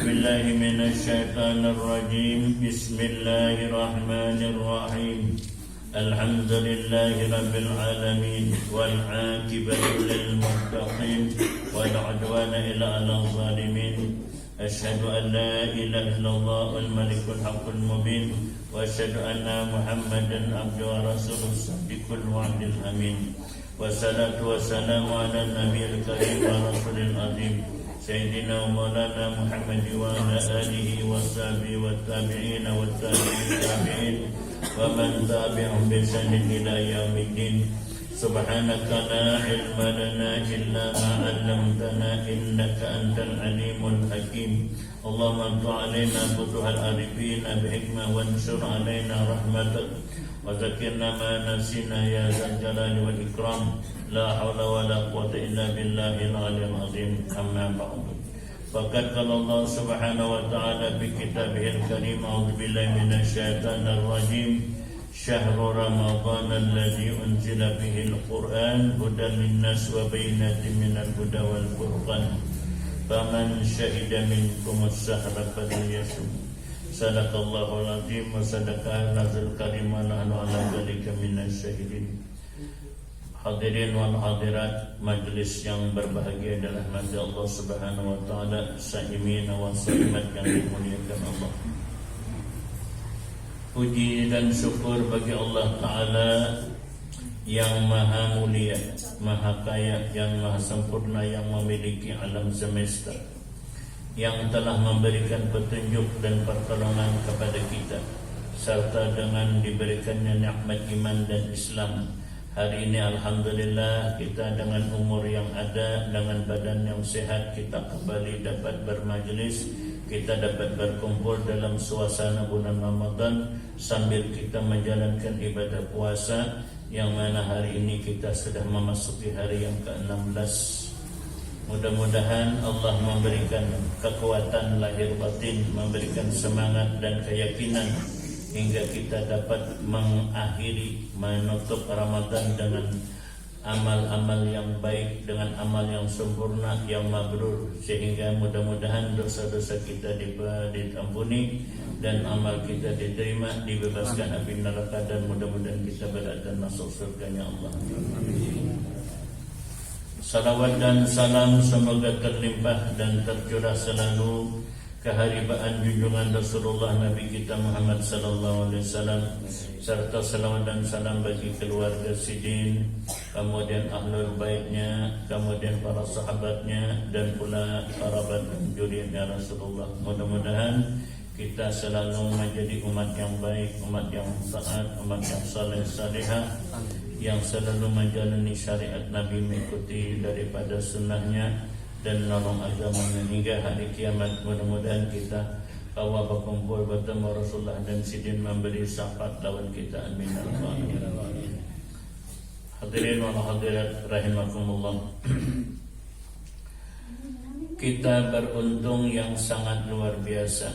بالله من الشيطان الرجيم. بسم الله الرحمن الرحيم. الحمد لله رب العالمين والعاقبة للمتقين ولا عدوان إلا على الظالمين. أشهد أن لا إله إلا الله الملك الحق المبين وأشهد أن محمدا عبده ورسوله الصادق الوعد الأمين. والصلاة والسلام على النبي الكريم ورسول العظيم سيدنا ومولانا محمد وعلى آله وصحبه والتابعين والتابعين ومن تبعهم بإحسان إلى يوم الدين. سبحانك لا علم لنا إلا ما علمتنا إنك أنت العليم الحكيم. اللهم افتح علينا فتوح العارفين بحكمة وانشر علينا رحمتك وذكرنا ما نسينا يا ذا الجلال والإكرام. لا حول ولا قوة إلا بالله العلي العظيم. أما بعد فقد قال الله سبحانه وتعالى في كتابه الكريم أعوذ بالله من الشيطان الرجيم. شهر رمضان الذي أنزل به القرآن هدى للناس وبينات من الهدى والفرقان فمن شهد منكم الشهر فليصم. صدق الله العظيم وصدق النبي الكريم ونحن على ذلك من الشاهدين. Hadirin wal hadirat, majlis yang berbahagia adalah rahmat Allah Subhanahu wa taala, saimin wa saimat yang dimuliakan Allah. Puji dan syukur bagi Allah Ta'ala yang maha mulia, maha kaya, yang maha sempurna, yang memiliki alam semesta, yang telah memberikan petunjuk dan pertolongan kepada kita, serta dengan diberikannya nikmat iman dan Islam. Hari ini alhamdulillah kita dengan umur yang ada, dengan badan yang sehat, kita kembali dapat bermajlis, kita dapat berkumpul dalam suasana bulan Ramadan sambil kita menjalankan ibadah puasa, yang mana hari ini kita sudah memasuki hari yang ke-16. Mudah-mudahan Allah memberikan kekuatan lahir batin, memberikan semangat dan keyakinan hingga kita dapat mengakhiri, menutup Ramadan dengan amal-amal yang baik, dengan amal yang sempurna, yang mabrur, sehingga mudah-mudahan dosa-dosa kita diampuni dan amal kita diterima, dibebaskan api neraka, dan mudah-mudahan kita berada masuk surganya Allah. Salawat dan salam semoga terlimpah dan tercurah selalu keharibaan junjungan Rasulullah Nabi kita Muhammad sallallahu alaihi wasallam, serta salawat dan salam bagi keluarga Sidin, kemudian ahlul baitnya, kemudian para sahabatnya, dan pula para dan jurinya Rasulullah. Mudah-mudahan kita selalu menjadi umat yang baik, umat yang taat, umat yang saleh salihah, yang selalu menjalani syariat Nabi, mengikuti daripada sunnahnya dan nolong agamanya hingga hari kiamat. Mudah-mudahan kita kawal berkumpul bertemu Rasulullah dan Sidin memberi syafaat lawan kita. Amin. Hadirin wa hadirat rahimakumullah. Kita beruntung yang sangat luar biasa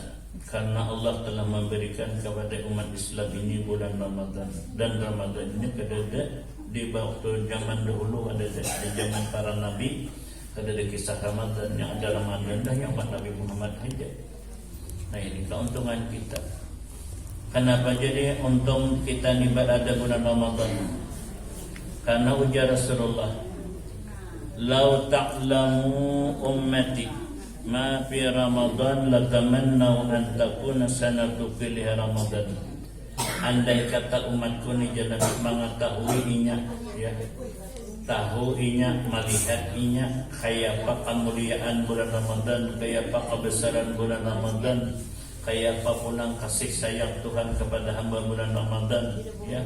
karena Allah telah memberikan kepada umat Islam ini bulan Ramadan, dan Ramadan ini ada di waktu zaman dahulu, ada di zaman para nabi, ada kisah Ramadan, yang ada Ramadan dan yang Nabi Muhammad saja. Nah, ini keuntungan kita. Kenapa jadi untung kita ni berada bulan Ramadan? Karena ujar Rasulullah, "Lau ta'lamu ummati ma fi Ramadan latamannau an takuna sanatu fil Ramadan." Andai kata umatku ni jangan mengetahuinya, ya, tahu inya, melihat inya, kayak apa kemuliaan bulan Ramadan, kayak apa kebesaran bulan Ramadan, kayak apa pulang kasih sayang Tuhan kepada hamba bulan Ramadan, ya,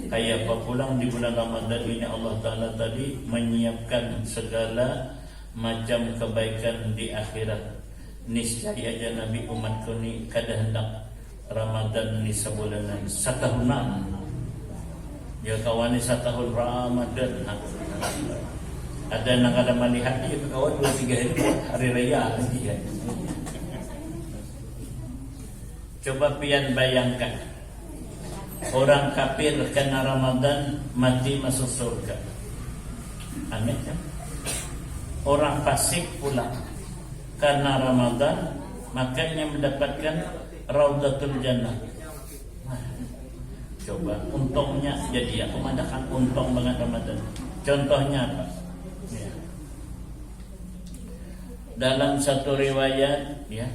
kayak apa pulang di bulan Ramadan ini Allah Ta'ala tadi menyiapkan segala macam kebaikan di akhirat. Niscaya aja Nabi umatku ni kada hendak Ramadan ni sebulanan satahunan. Ya kawan ni setahun Ramadan. Ada nak ada melihat dia kawan 2-3 hari raya lagi ya. Coba pian bayangkan, orang kafir kena Ramadan mati masuk surga. Aneh kan? Orang fasik pula karena Ramadan makanya mendapatkan Raudatul Jannah. Coba untungnya, jadi aku mengatakan untung banget Ramadan. Contohnya apa? Ya. Dalam satu riwayat, ya,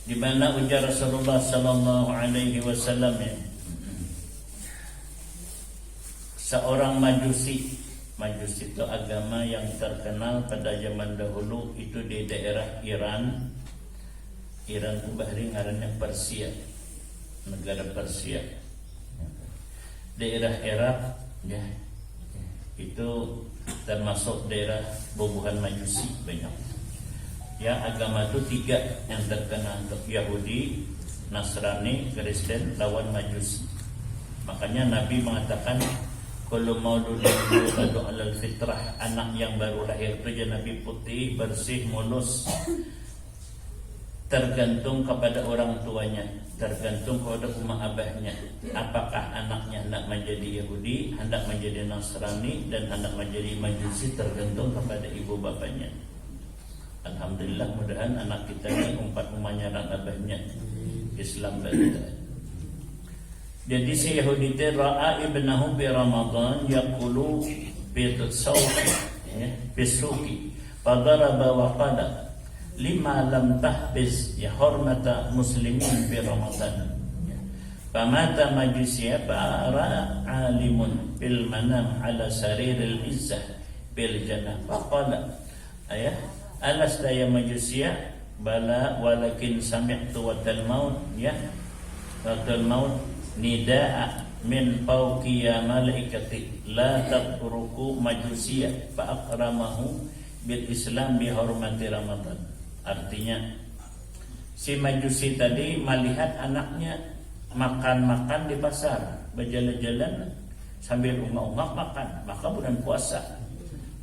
di mana ujar Rasulullah sallallahu alaihi wasallam, ya, seorang Majusi itu agama yang terkenal pada zaman dahulu itu di daerah Iran bahari ngarannya Persia, negara Persia, daerah Irak, ya, itu termasuk daerah bubuhan Majusi banyak. Ya, agama itu 3 yang terkenal, untuk Yahudi, Nasrani, Kristen lawan Majusi. Makanya Nabi mengatakan kalau mauludin yuladu alal fitrah, anak yang baru lahir itu Nabi putih, bersih, mulus, tergantung kepada orang tuanya, tergantung kepada umma abahnya. Apakah anaknya hendak menjadi Yahudi, hendak menjadi Nasrani, dan hendak menjadi Majusi, tergantung kepada ibu bapanya. Alhamdulillah, mudahan anak kita ini umpat umanyaran abahnya Islam dan jadi si Yahudi itu ra'a ibnahu bi Ramadan yaqulu bi tsawfi, ya, bisuki fadaraba wa qala lima lam tahbiz ya hurmata muslimin bi Ramadan. Famata Majusiya para alimun bil manam ala sariril izzah bil jannah faqala ayah alasta ya Majusiya bala walakin sami'tu watal maut, ya, watal maut nida'a min fawqi ya malaikati la tatruku Majusiya fa akramahu bil Islam bi hormati Ramadan. Artinya si Majusi tadi melihat anaknya makan-makan di pasar, berjalan-jalan sambil ungak-ungak makan, maka bulan puasa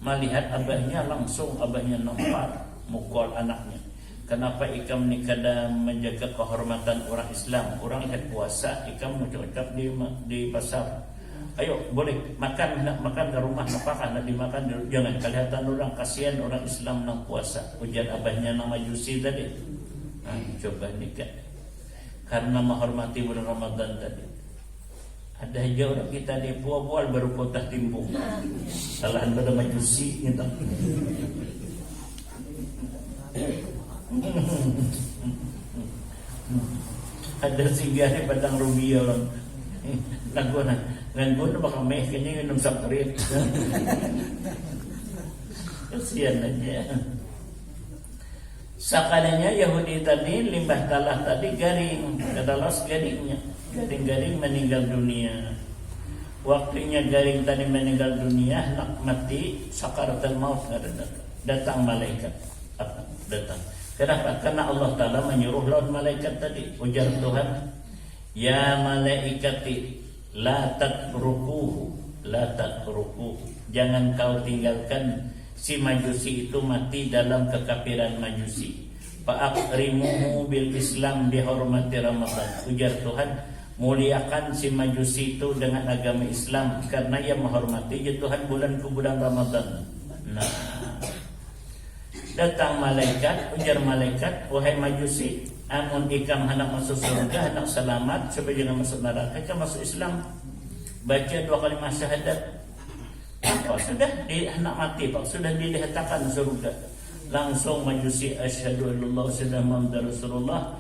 melihat abahnya langsung, abahnya nampar mukul anaknya. Kenapa ikam ni kada menjaga kehormatan orang Islam? Orang lihat puasa, ikam mengucap di pasar. Ayo boleh makan, nak makan ke rumah, apakah nak dimakan? Jangan, kelihatan orang kasihan orang Islam nang puasa. Ujar abahnya nama Majusi tadi. Coba nikah karena menghormati bulan Ramadan tadi. Ada aja orang kita di pual-pual baru potah timbung. Salahan pada Majusi gitu. Ada singgah di Padang Rubia orang Nangguan bakal meh kayaknya minum sakrit. Kasihan aja. Sakananya Yahudi tadi limbah talah tadi garing, kadalas garingnya, garing-garing meninggal dunia. Waktunya garing tadi meninggal dunia, nak mati sakaratul maut, datang malaikat. Datang. Kenapa? Karena Allah Ta'ala menyuruh lawan malaikat tadi. Ujar Tuhan, ya malaikati la tatrukuhu, la tatrukuhu, jangan kau tinggalkan si Majusi itu mati dalam kekafiran Majusi. Fa'akrimuhu bil Islam bihormati Ramadan. Ujar Tuhan, muliakan si Majusi itu dengan agama Islam karena ia menghormati ya Tuhan bulan ke bulan Ramadan. Nah, datang malaikat, ujar malaikat, wahai Majusi, amun ikam hendak masuk surga, hendak selamat supaya jangan masuk neraka, ikam masuk Islam, baca 2 kalimat syahadat. Apa sudah hendak mati Pak, sudah dilihatkan surga. Langsung Majusi asyhadu illallah sudah Muhammad Rasulullah,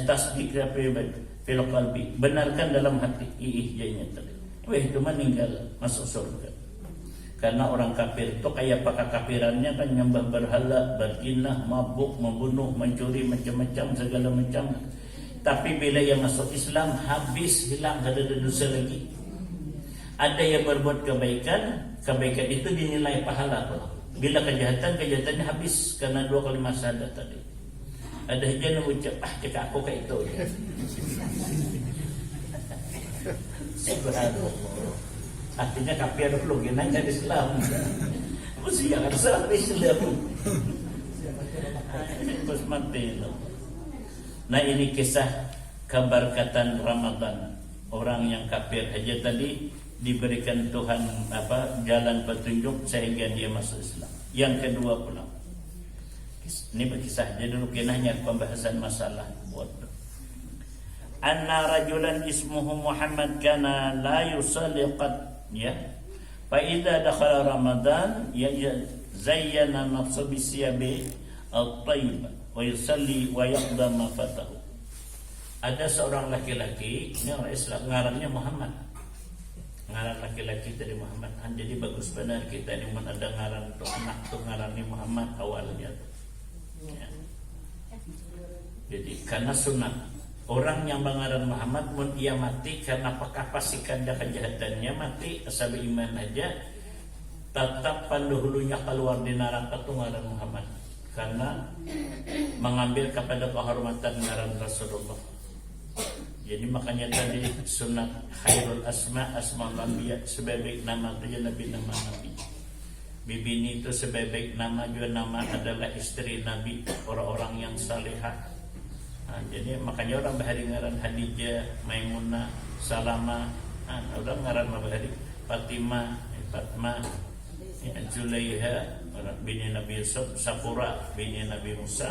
tasdik fil qalbi, benarkan dalam hati, jadinya tadi. Weh, itu meninggal masuk surga. Karena orang kafir itu kayak kafirannya kan nyembah berhala, berzina, mabuk, membunuh, mencuri, macam-macam, segala macam. Tapi bila yang masuk Islam, habis, hilang, tidak ada dosa lagi. Ada yang berbuat kebaikan, kebaikan itu dinilai pahala. Bila kejahatannya habis karena 2 kalimat syahadat tadi. Ada yang ucap, cakap aku kayak itu. Subhanallah. Artinya kafir dulu, ginanya Islam. Mesti yang ada Islam. Terus mati. Nah, ini kisah keberkatan Ramadan. Orang yang kafir aja tadi diberikan Tuhan jalan petunjuk sehingga dia masuk Islam. Yang kedua pula, ini berkisah aja dulu, kinahnya pembahasan masalah buat. Anna rajulan ismuhu Muhammad kana la yusalli qad, ya. Fa idza dakhala Ramadan ya zayyana nafsu bi siyabi at-tayyib wa yusalli wa yaqda ma fatahu. Ada seorang laki-laki, ini orang Islam, ngarannya Muhammad. Ngaran laki-laki dari Muhammad. Jadi bagus benar kita ini ada ngaran untuk anak tuh ngarannya Muhammad awalnya. Ya. Jadi karena sunnah orang yang mengaran Muhammad mun ia mati karena pakapasikan dan kejahatannya mati asabi iman aja tetap panduhulunya keluar di neraka tuh ngaran Muhammad karena mengambil kepada kehormatan ngaran Rasulullah. Jadi makanya tadi sunat khairul asma anbiya, sebaik nama itu nabi nama nabi. Bibini itu sebaik nama juga nama adalah istri nabi, orang-orang yang salihah. Nah, jadi makanya orang bahari ngaran Hadijah, Maimunah, Salama, orang ngaran bahari Fatimah, Fatmah, Zulaiha, bini Nabi Yusuf, Safura, bini Nabi Musa.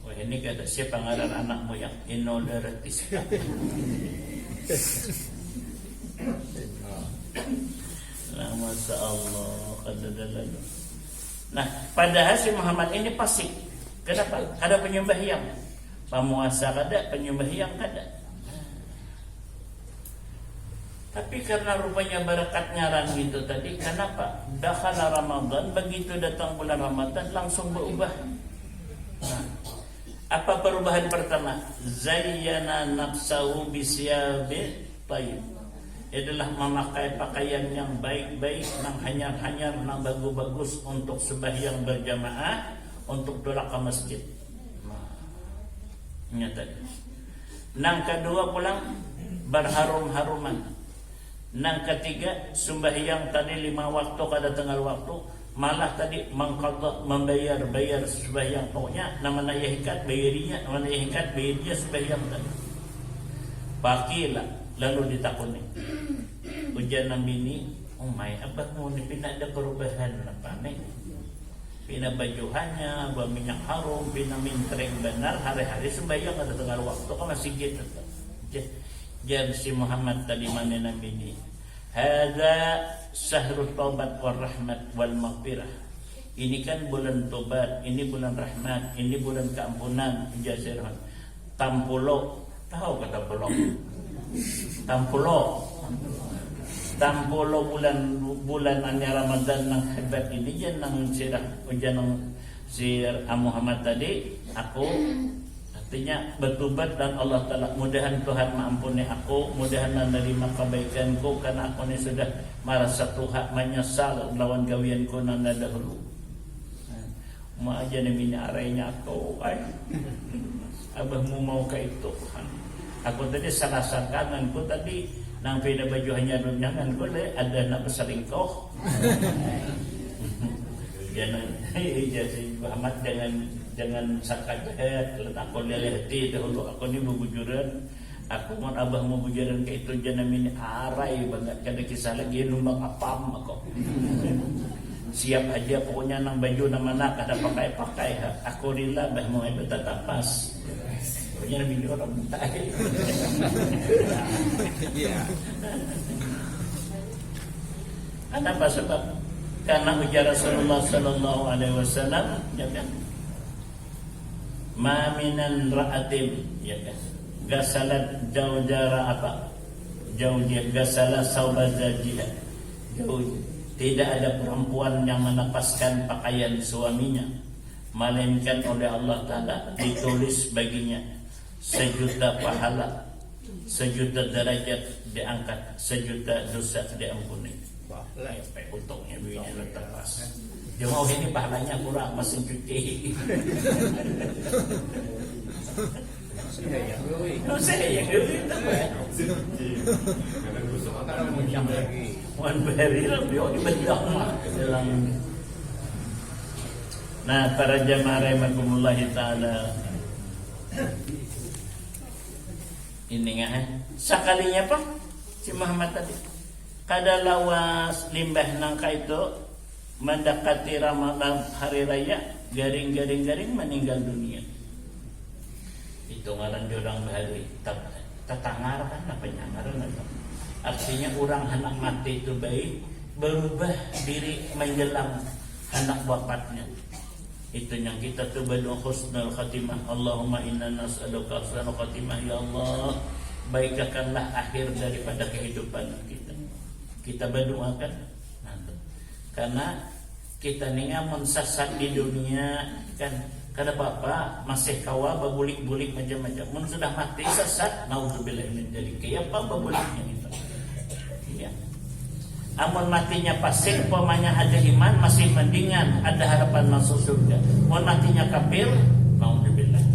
Wah ini kata siapa ngaran anakmu yang inoleratis. Nah, Masya Allah. Nah, padahal si Muhammad ini fasik. Kenapa? Ada penyembah yang pemuasa kada, penyembah yang kada. Tapi karena rupanya berkat ngaran gitu tadi, kenapa? Dakhala Ramadan, begitu datang bulan Ramadan langsung berubah. Nah, apa perubahan pertama? Zayyana nafsahu bisyabi tayyib. Adalah memakai pakaian yang baik-baik, nang hanyar-hanyar, nang bagus-bagus untuk sembahyang berjamaah, untuk tolak ke masjid. Nah, tadi. Nang kedua pulang berharum-haruman. Nang ketiga sembahyang tadi 5 waktu kada tengah waktu, malah tadi membayar sembahyang pokoknya nama ya hikat bayarinya, nama ya hikat bayarinya sembahyang tadi. Pakila lalu ditakuni. Ujian nambini, oh my, abah mau pindah ada perubahan apa nih? Pindah bajuhannya, bawa minyak harum, pindah mintreng benar, hari-hari sembahyang ada tengah waktu kan masih gitu. Jadi si Muhammad tadi mana nabi ini? Hadza syahrul taubat wal rahmat wal maghfirah. Ini kan bulan tobat, ini bulan rahmat, ini bulan keampunan, jazirah. Tampulo, tahu kata pulau? Tampulo bulan Ramadan nang hebat ini jan nang sirah ujan nang sir Muhammad tadi aku artinya bertobat dan Allah Ta'ala mudahan Tuhan mengampuni aku, mudahan menerima kebaikanku karena aku ini sudah merasa Tuhan menyesal lawan gawianku nan dahulu. Ma aja naminya arainya aku abahmu mau ke itu. Aku tadi salah sangkanganku tadi nang pina baju hanya dunyangan ko ada nak berselingkuh. Jangan jadi Muhammad jangan sangka jahat. Aku lihat dahulu aku ni berbujuran. Aku mau abah mau bujuran ke itu jangan ini arai banget kada kisah lagi numbang apam aku. Siap aja pokoknya nang baju nama nak kada pakai. Aku rela bah mau betah tapas. Pokoknya nabi orang mutai. Kenapa sebab? Karena ujar Rasulullah sallallahu alaihi wasallam ya kan. Ma minan ra'atin ya kan. Gasalat jaujara apa? Jaujah gasala saubazajiha. Tidak ada perempuan yang menepaskan pakaian suaminya melainkan oleh Allah Ta'ala ditulis baginya 1.000.000 pahala, 1.000.000 derajat diangkat, 1.000.000 dosa diampuni. Untungnya begini lepas. Dia mau ini pahalanya kurang mesin cuci. Saya yang Nah, para jamaah rahimakumullah taala, ini sakalinya pa si Muhammad tadi kada lawas limbah nangka itu mendekati Ramadan hari raya garing meninggal dunia. Itu ngaran jodang bahari tatangar kan apa ngaran itu. Artinya orang anak mati itu baik berubah diri menjelang anak wafatnya. Itu yang kita tuh berdoa husnul khatimah. Allahumma inna nas'aluka husnul khatimah ya Allah. Baikkanlah akhir daripada kehidupan kita. Kita berdoakan. Karena kita ni ngamun sesat di dunia kan. Kada apa-apa masih kawa babulik-bulik macam-macam. Mun sudah mati sesat, naudzubillah min dzalik. Kayak apa babuliknya itu? Ya. Amun matinya pasir, pemanya ada iman masih mendingan, ada harapan masuk surga. Mun matinya kafir, naudzubillah.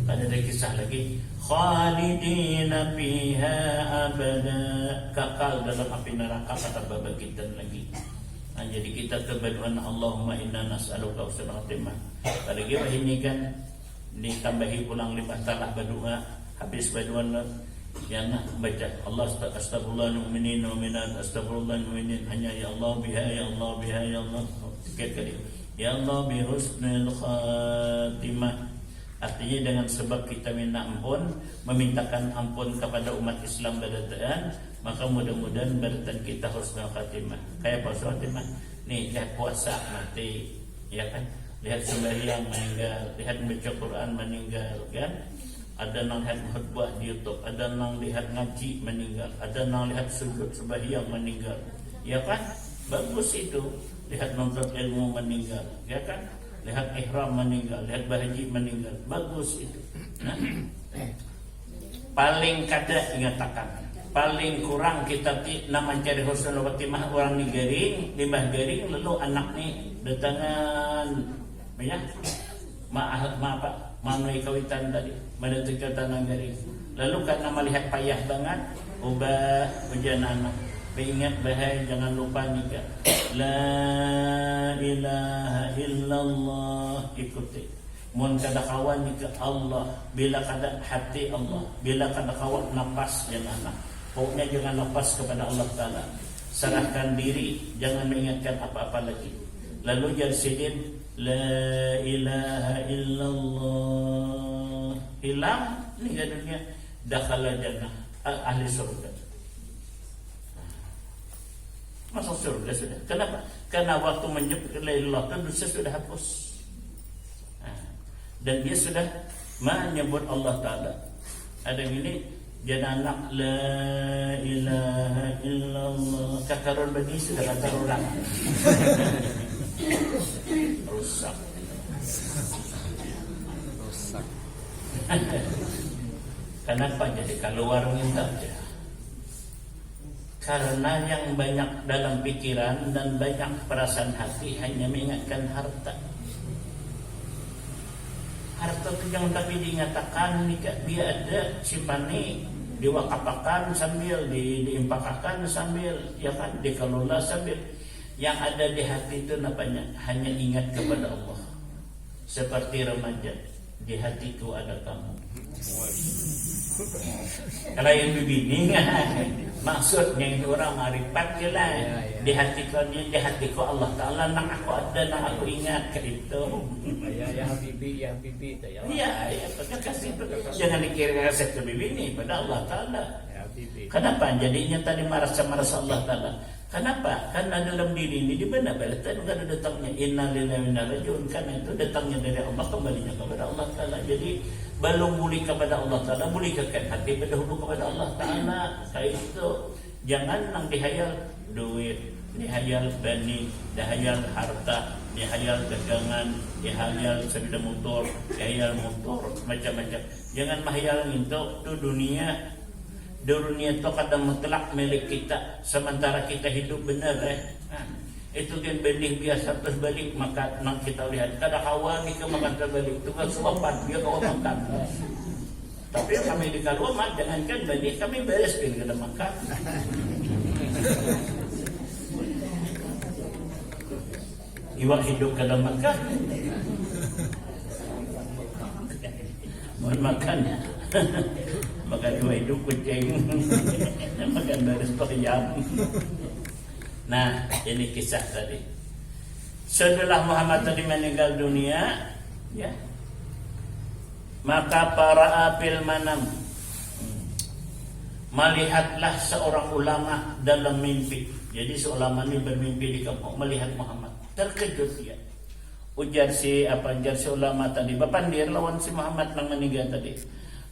Ada kisah lagi, khalidina fiha abada, kekal dalam api neraka kata babagitan lagi. Nah, jadi kita berdoa Allahumma inna nas'aluka husnul khatimah. Lagi ini kan ditambahi pulang lipat talah berdoa habis berdoa ya nak baca Allah astagfirullah mu'minin wa minat astagfirullah mu'minin hanya ya Allah biha ya Allah biha ya Allah tiket kali ya Allah bi husnul khatimah. Artinya dengan sebab kita minta ampun, memintakan ampun kepada umat Islam berdaan, maka mudah-mudahan berdaan kita husnul khatimah. Kayak husnul khatimah nih, lihat puasa mati ya kan, lihat sembahyang meninggal, lihat baca Quran meninggal kan, ada yang lihat khutbah di YouTube, ada yang lihat ngaji meninggal, ada yang lihat sujud sembahyang meninggal ya kan, bagus itu. Lihat nuntut ilmu meninggal ya kan, lihat ihram meninggal, lihat berhaji meninggal, bagus itu. Nah, paling kada ingatakan, paling kurang kita nama cari husnul khatimah orang ni garing, limbah garing, lalu anak ni datangan, ya, manui kawitan tadi, mendetik tanah garing, lalu karena melihat payah banget, ubah ujian anak. Ingat bahaya jangan lupa nikah. La ilaha illallah ikuti. Mun kada kawan nikah Allah, bila kada hati Allah, bila kada kawan nafas jangan. Pokoknya jangan lepas kepada Allah Taala. Serahkan diri, jangan mengingatkan apa-apa lagi. Lalu jarsidin la ilaha illallah. Hilang nikah dunia, dakhala jannah, ahli surga. Masuk surga sudah. Kenapa? Karena waktu menyebut la ilaha illallah dosa sudah hapus. Dan dia sudah menyebut Allah Ta'ala. Ada yang ini jangan anak la ilaha illallah. Kakarun bagi sudah kata orang. Rusak. Kenapa jadi keluar minta aja? Karena yang banyak dalam pikiran dan banyak perasaan hati hanya mengingatkan harta. Harta itu jangan tapi dinyatakan dia ada simpani, diwakapakan sambil diimpakakan sambil ya kan dikelola sambil. Yang ada di hati itu namanya hanya ingat kepada Allah. Seperti remaja, di hatiku ada kamu. Kalau yang begini maksudnya itu orang marifat je lah. Di hatiku Allah Ta'ala nang aku ada, nang aku ingat ke itu. Ya Habibi, ya Habibi. Ya, pada kasih itu. Jangan dikira kasih ke bibi ini pada Allah Ta'ala. Kenapa? Jadinya tadi marah-marah Allah Ta'ala. Kenapa? Karena dalam diri ini di mana berarti ada datangnya inna lillahi wa inna ilaihi raji'un. Karena itu datangnya dari Allah, kembalinya kepada Allah Ta'ala. Jadi belum boleh kepada Allah Ta'ala, boleh kekan hati berdahulu kepada Allah Ta'ala. Kayak itu. Jangan nang dihayal duit, dihayal bani, dihayal harta, dihayal dagangan, dihayal sepeda motor, dihayal motor, macam-macam. Jangan mahayal itu dunia. Dunia itu kadang mutlak milik kita, sementara kita hidup benar itu kan benih biasa terus balik, maka nang kita lihat kada kawan ni kemakan terbalik itu kan suapan dia kau makan. Tapi kami di kaluamat jangankan benih kami beres pin kada makan. Iwak hidup kada makan. Mohon makan. Magandang hidup kucing. Maganda rin pakiyam. Nah, ini kisah tadi. Setelah Muhammad tadi meninggal dunia, ya, maka para apil manam melihatlah seorang ulama dalam mimpi. Jadi seorang ulama ini bermimpi di kampung melihat Muhammad. Terkejut dia. Ujar si ulama tadi, bapandir lawan si Muhammad yang meninggal tadi.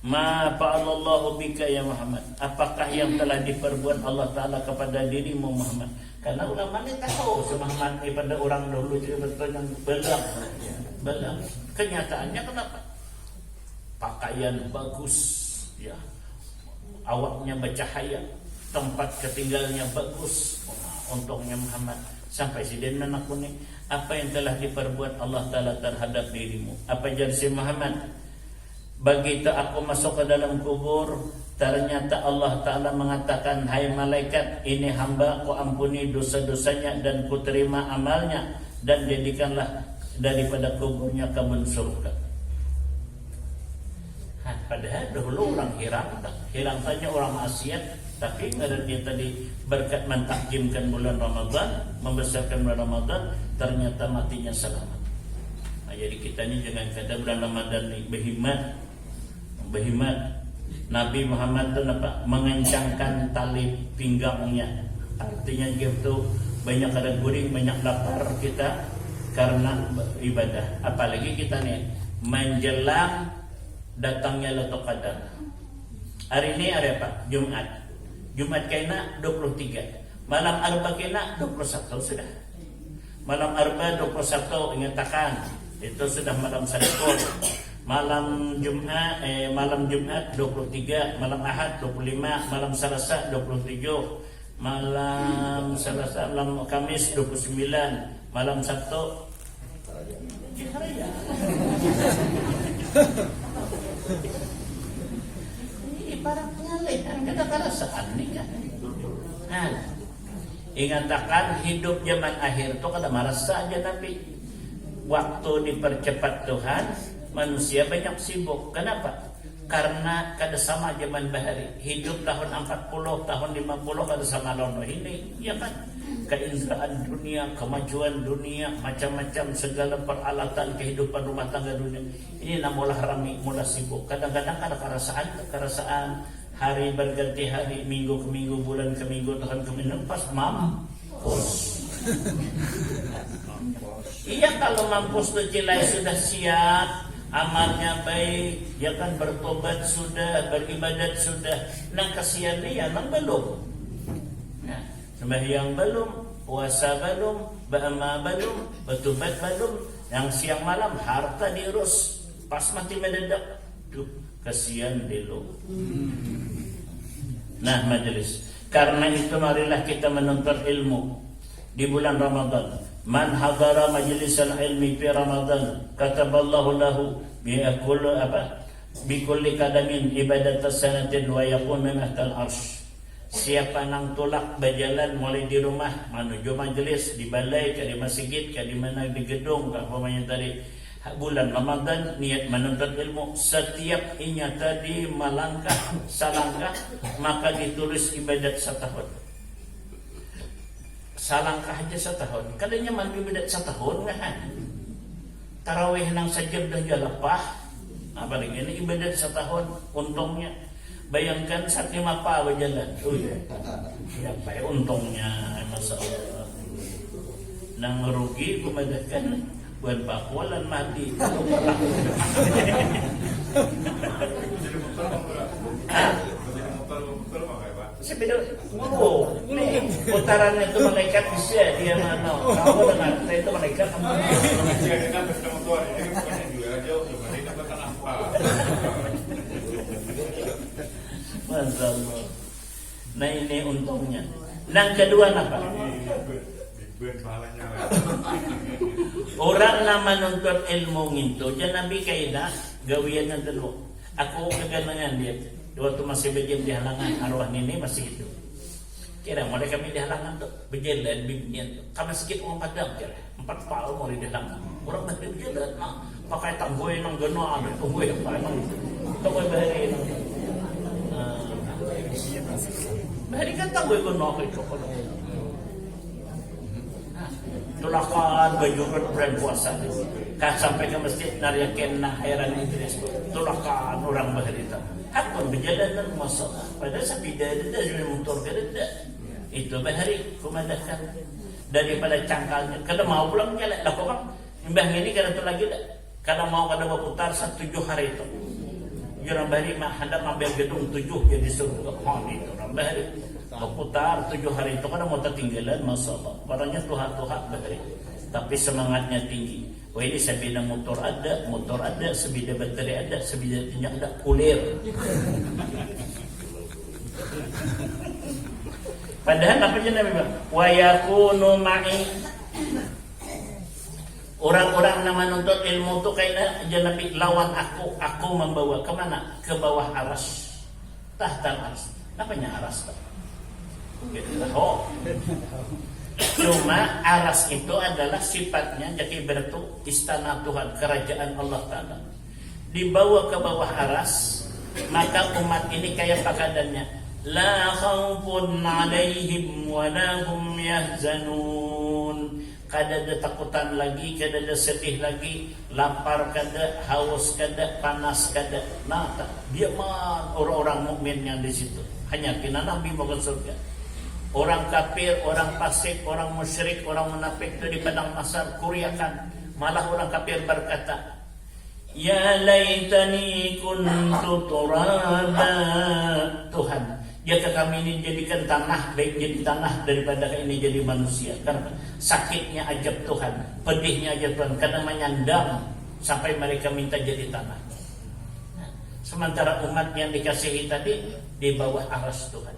Ma fa'alallahu bika ya Muhammad. Apakah yang telah diperbuat Allah Ta'ala kepada dirimu Muhammad? Karena ulama ini tahu si Muhammad ini pada orang dulu yang belang. Kenyataannya kenapa? Pakaian bagus, ya, awaknya bercahaya, tempat ketinggalnya bagus. Untungnya Muhammad sampai si den menakuni apa yang telah diperbuat Allah Ta'ala terhadap dirimu. Apa jadi si Muhammad? Begitu aku masuk ke dalam kubur, ternyata Allah Ta'ala mengatakan, hai malaikat, ini hamba ku ampuni dosa-dosanya dan ku terima amalnya, dan jadikanlah daripada kuburnya kebun surga. Padahal dahulu orang hirang saja orang maksiat, tapi karena dia tadi berkat mentakjimkan bulan Ramadan, membesarkan bulan Ramadan, ternyata matinya selamat. Nah, jadi kita ini jangan kata bulan Ramadan ini berhimat. Nabi Muhammad itu mengencangkan tali pinggangnya. Artinya gitu, banyak ada guring, banyak lapar kita karena ibadah. Apalagi kita nih menjelang datangnya Lailatul Qadar. Hari ini hari apa? Jumat kaina 23. Malam Arba kaina 21 sudah. Malam Arba 21 ingatakan itu sudah malam Sadaqah. Malam Jumat 23, malam Ahad 25, malam Selasa 27, malam Selasa, malam Kamis 29, malam Sabtu ini para pengalihan kita perasaan nih kan. Nah, ingatakan hidup zaman akhir itu kada merasa aja Nabi. Waktu dipercepat Tuhan, manusia banyak sibuk. Kenapa? Karena kada sama zaman bahari. Hidup tahun 40, tahun 50 kada sama lono ini, ya kan? Keinderaan dunia, kemajuan dunia, macam-macam segala peralatan kehidupan rumah tangga dunia. Ini namulah rami, mula sibuk. Kadang-kadang ada kerasaan hari berganti hari, minggu ke minggu, bulan ke minggu, tahun ke minggu, pas mampus. Iya, kalau mampus tu cilai sudah siap, amalnya baik, ya kan, bertobat sudah, beribadat sudah. Nang kasihan dia nang belum. Nah, sembahyang belum, puasa belum, beramal belum, bertobat belum, yang siang malam harta diurus, pas mati mendadak, tuh kasihan dulu. Nah, majelis, karena itu marilah kita menuntut ilmu di bulan Ramadan. Man hadara majlisal ilmi fi Ramadan kataballahu lahu bi kulli qadamin ibadat sanatin wa yakun min ahtal arsh. Siapa nang tulak berjalan mulai di rumah menuju majlis, di balai, ke di masjid, ke di mana di gedung, ke umpamanya tadi bulan Ramadan niat menuntut ilmu, setiap inya tadi melangkah salangkah maka ditulis ibadat setahun. Salangkah aja setahun. Kadangnya mandi ibadat setahun kan. Tarawih nang sajab dah jalapah. Apalagi ini ibadat setahun untungnya. Bayangkan saat lima apa berjalan. Oh ya. Ya apa ya untungnya, masalah. Nang rugi kumadakan buat pakwalan mati. Sepeda nih putaran itu malaikat bisa dia mana? Kamu dengar saya itu malaikat apa? Masyaallah. Nah ini untungnya. Yang kedua apa? Orang nama nuntut ilmu itu jangan Nabi kaidah gawian dulu. Aku keganangan dia. Waktu masih berjalan di halangan arwah ini masih hidup. Kira mereka kami di halangan tuh berjalan bimbingan tuh. Kami sedikit orang padam kira 4 tahun mau di halangan. Orang masih berjalan, pakai tanggoy nang geno ada tanggoy apa emang tanggoy bahari. Bahari kata gue kono itu kono. Tulakan bajurut bulan puasa. Kan sampai ke masjid nariakin na hairan Idris. Tulakan orang bahari itu. Hakun berjalan dan masalah. Padahal sapi dah sudah motor kada. Itu bahari kumandahkan daripada cangkalnya. Kada mau pulang jalan. Lah kok bang? Mbah ini kada tu lagi dah. Kada mau kada berputar 7 hari itu. Orang bahari mah hendak ambil gedung 7 jadi surga. Itu orang bahari. Berputar 7 hari itu kan mau tertinggalan masalah. Barangnya tuhan-tuhan bahari. Tapi semangatnya tinggi. Wah ini sebida motor ada, sebida bateri ada, sebida minyak ada, kulir. Padahal apa je Nabi bilang? Wa yakunu ma'i. Orang-orang yang menuntut ilmu itu kayaknya Nabi lawan aku membawa kemana? Ke bawah aras. Tahta aras. Apanya aras? Oh. Cuma aras itu adalah sifatnya jadi bertu istana Tuhan, kerajaan Allah Ta'ala. Dibawa ke bawah aras, maka umat ini kayak pakadannya. La khawfun alaihim wa la hum yahzanun. Kada ada takutan lagi, kada ada sedih lagi, lapar kada, haus kada, panas kada. Nah, dia mah orang-orang mukmin yang di situ. Hanya kena Nabi mau ke surga. Orang kafir, orang fasik, orang musyrik, orang munafik itu di padang mahsyar kuriakan. Malah orang kafir berkata, ya laitani kuntu turaba. Tuhan, jika kami ini jadikan tanah, baik jadi tanah daripada ini jadi manusia. Karena sakitnya ajab Tuhan, pedihnya ajab Tuhan, karena menyandang sampai mereka minta jadi tanah. Sementara umat yang dikasihi tadi di bawah aras Tuhan.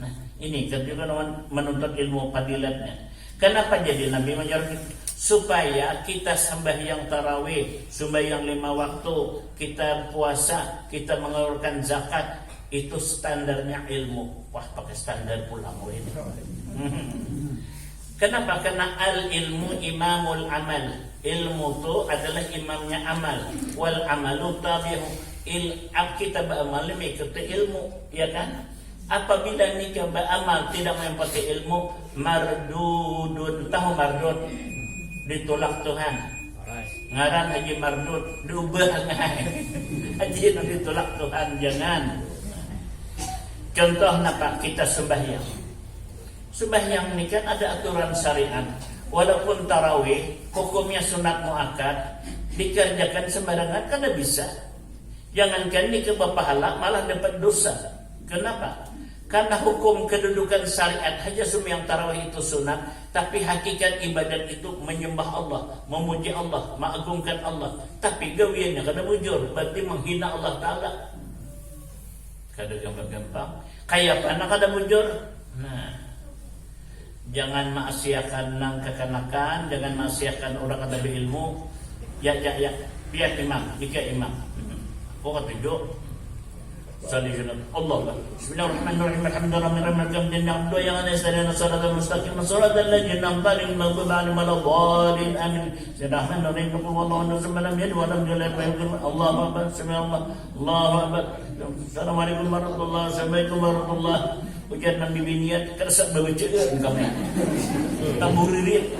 Nah, ini ketika menuntut ilmu fadilatnya. Kenapa jadi Nabi menyarankan supaya kita sembahyang tarawih, sembahyang 5 waktu, kita puasa, kita mengeluarkan zakat, itu standarnya ilmu. Wah, pakai standar pulang ini. Kenapa? Karena al ilmu imamul amal. Ilmu itu adalah imamnya amal. Wal amalu tabi'u. Kita beramal mengikuti ilmu, ya kan? Apabila nikah beramal tidak mengikuti ilmu, mardudun. Tahu mardud? Ditolak Tuhan. Ngaran haji mardud, diubah haji ditolak Tuhan, jangan. Contoh napa kita sembahyang. Sembahyang ini kan ada aturan syariat. Walaupun tarawih, hukumnya sunat muakkad, dikerjakan sembarangan kan bisa. Jangankan nikah berpahala, malah dapat dosa. Kenapa? Karena hukum kedudukan syariat hanya sembahyang tarawih itu sunat, tapi hakikat ibadat itu menyembah Allah, memuji Allah, mengagungkan Allah. Tapi gawiannya kada bujur, berarti menghina Allah Ta'ala. Kada gampang-gampang. Kayak mana kada bujur? Nah, jangan maksiakan nang kekanakan, jangan maksiakan orang kada berilmu. Ya, biar imam, jika imam. Kau kata Allah. Bismillahirrahmanirrahim. Alhamdulillahirrahmanirrahim. Doa yang ada sedana siratal mustaqim siratal ladzina an'amta alaihim ghairil maghdubi waladdallin. Amin. Bismillahirrahmanirrahim. Wallahu a'lam billaahi wa lam yalid. Allahu akbar. Allahu akbar. Assalamualaikum warahmatullahi wabarakatuh. Ujian Nabi biniat kerasa baca kami. Tamburirit.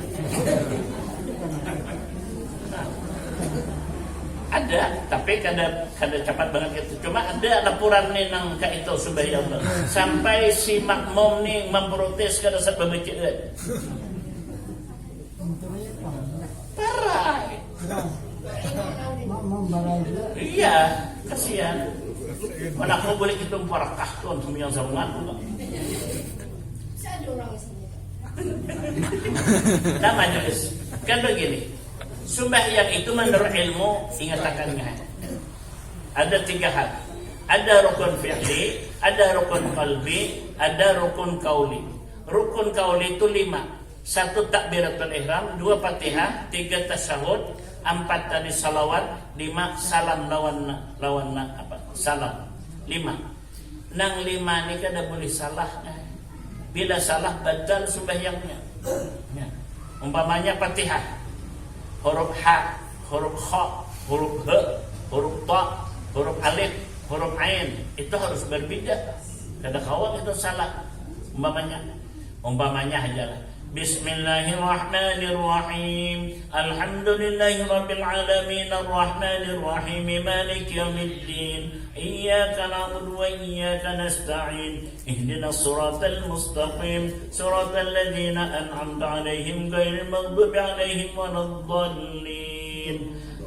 Ada, tapi kada cepat banget gitu. Cuma ada laporan nih nang ka itu subhanallah. Sampai si makmum nih memprotes kada sebab bacaan. Parah. Iya, kasihan. Mana kau boleh kita parakah tuan sembilan sambungan pula. Saya ada orang di sini. Namanya kan begini. Sembahyang itu menurut ilmu ingatakannya ada 3 hal. Ada rukun fi'li, ada rukun qalbi, ada rukun qauli. Rukun qauli itu 5. 1 takbiratul ihram, 2 Fatihah, 3 tasyahud, 4 tadi salawat, 5 salam lawan apa? Salam. 5. Nang 5 ni kada boleh salah. Bila salah batal sembahyangnya. Ya. Umpamanya Fatihah. Huruf H, huruf Kha, huruf H, huruf Ta, huruf Alif, huruf Ain itu harus berbeda. Kada kawak itu salah. Umpamanya aja lah. Bismillahirrahmanirrahim. Alhamdulillahirabbil alamin arrahmanir rahim maliki yaumiddin. Iyyaka na'budu wa iyyaka nasta'in. Ihdinas siratal mustaqim. Siratal ladzina an'amta 'alaihim ghairil maghdubi 'alaihim waladdallin.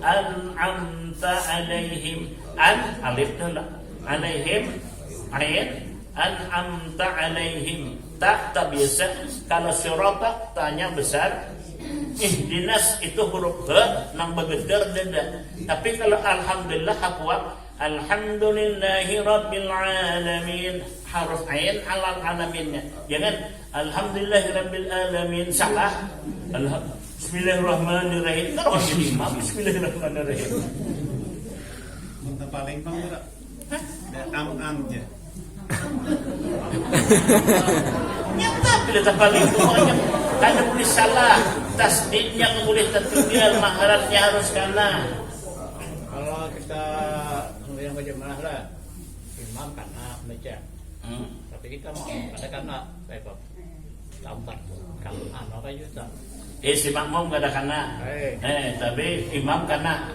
An'amta 'alaihim. Alif dulu. 'Alaihim ain. An'amta 'alaihim. Tak biasa. Kalau sirata tanya besar. Ihdinas itu huruf H nang begeder dada. Tapi kalau alhamdulillah hakuak alhamdulillahi rabbil alamin harus ain alal alaminnya. Jangan alhamdulillahi rabbil alamin salah. Bismillahirrahmanirrahim. Kalau jadi imam bismillahirrahmanirrahim. Muntah paling bang tidak. Am je. Nyata bila tak paling semuanya kada boleh salah. Tasdidnya boleh tertinggal, maharatnya harus kena. Kalau kita yang bagaimana lah, imam kena baca. Tapi kita mau kada kena, baik tampak kalau apa juga. Si makmum kada kena. Tapi imam kena.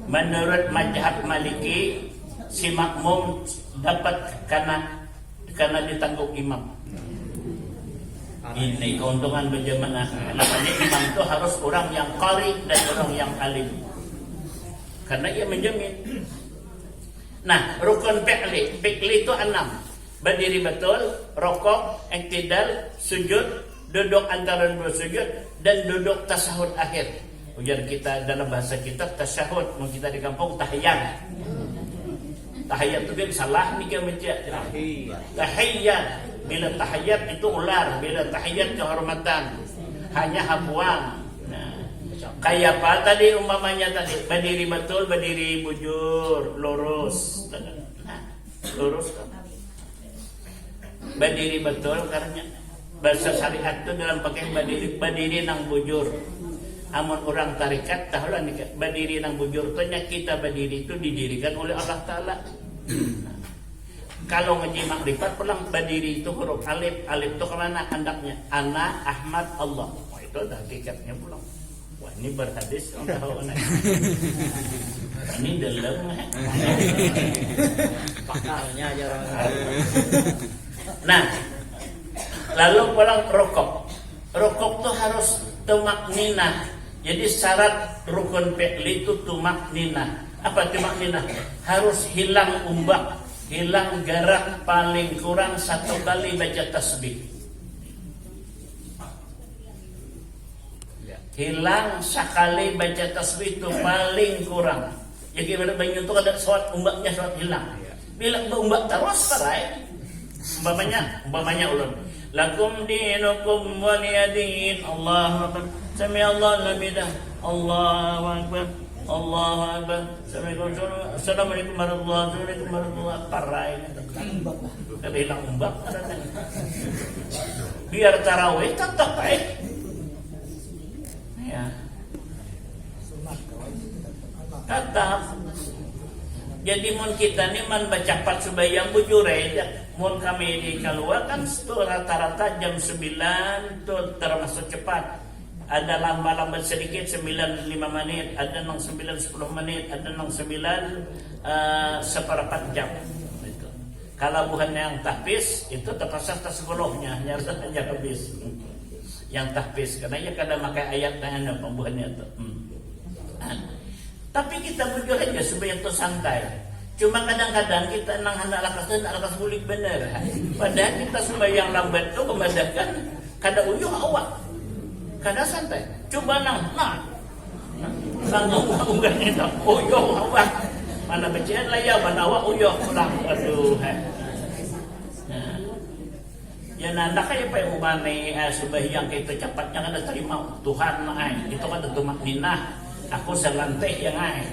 Menurut mazhab Maliki, si makmum dapat karena ditanggung imam. Ini keuntungan berjamaah. Makanya imam itu harus orang yang qari dan orang yang alim. Karena ia menjamin. Nah, rukun fi'li itu 6. Berdiri betul, rokok, iktidal, sujud, duduk antara dua sujud, dan duduk tasyahud akhir. Ujar kita dalam bahasa kita tasyahud, kita di kampung tahiyat. Tahiyat itu kan salah nih kan baca. Tahiyat. Bila tahiyat itu ular, bila tahiyat kehormatan. Hanya habuang. Nah, kayak apa tadi umpamanya tadi? Berdiri betul, berdiri bujur, lurus. Nah, lurus kan. Berdiri betul karena bahasa syariat itu dalam pakai berdiri nang bujur. Amun orang tarikat tahulah nih berdiri nang bujur tuanya kita berdiri itu didirikan oleh Allah Ta'ala. Kalau ngaji makrifat pulang berdiri itu huruf alif. Alif itu kemana handaknya? Ana, Ahmad, Allah. Oh, itu hakikatnya pulang. Wah ini berhadis tahu anak. Ini dalam pakalnya jarang. Nah, lalu pulang rokok. Rokok tuh harus tumakninah. Jadi syarat rukun fi'li itu tumakninah. Apa tumakninah? Harus hilang umbak, hilang garak paling kurang 1 kali baca tasbih. Hilang sekali baca tasbih itu paling kurang. Jadi banyak itu ada suat umbaknya suat hilang. Bila umbak terus parai. Umpamanya ulun. Lakum dinukum waliyadin. Allahu akbar. Sami Allah lamidah. Allahu akbar. Allahu akbar. Assalamualaikum warahmatullahi wabarakatuh. Parai. Tapi hilang umbak. Biar tarawih tetap baik. Ya. Tetap. Jadi mun kita ni man baca pat subayang bujure mun kami di keluar kan rata-rata jam 9 tuh termasuk cepat. Ada lambat-lambat sedikit 9-5 menit, ada nang 9-10 menit, ada nang 9 seperempat jam. Itu. Kalau bukan yang tahfiz itu terpaksa sepuluhnya hanya habis. Yang tahfiz karena ya kadang pakai ayat dengan pembuahannya itu. Tapi kita bujur aja supaya itu santai. Cuma kadang-kadang kita nang hendak lakas bulik bener. Padahal kita sembahyang lambat itu kebanyakan kada uyuh awak. Kada santai. Coba nang unggah itu uyuh awak. Mana becian lah ya mana awak uyuh pulang. Aduh. Ya nanda kayak apa yang umane sembahyang kita cepatnya kada terima Tuhan itu kada tumakninah. Aku selantai yang ay.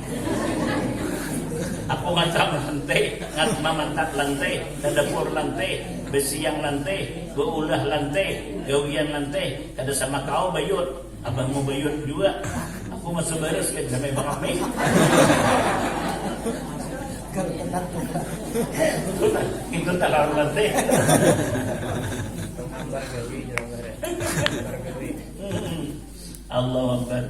Aku ngacam lantai, mamantat lantai, dapur lantai, besiang lantai, geulah lantai, gawian lantai. Kada sama kau bayut, abang mau bayut juga. Aku masuk baris kan sampai bang Ami. Itu terlalu nanti. Bargawi jarang bargawi. Allah Akbar.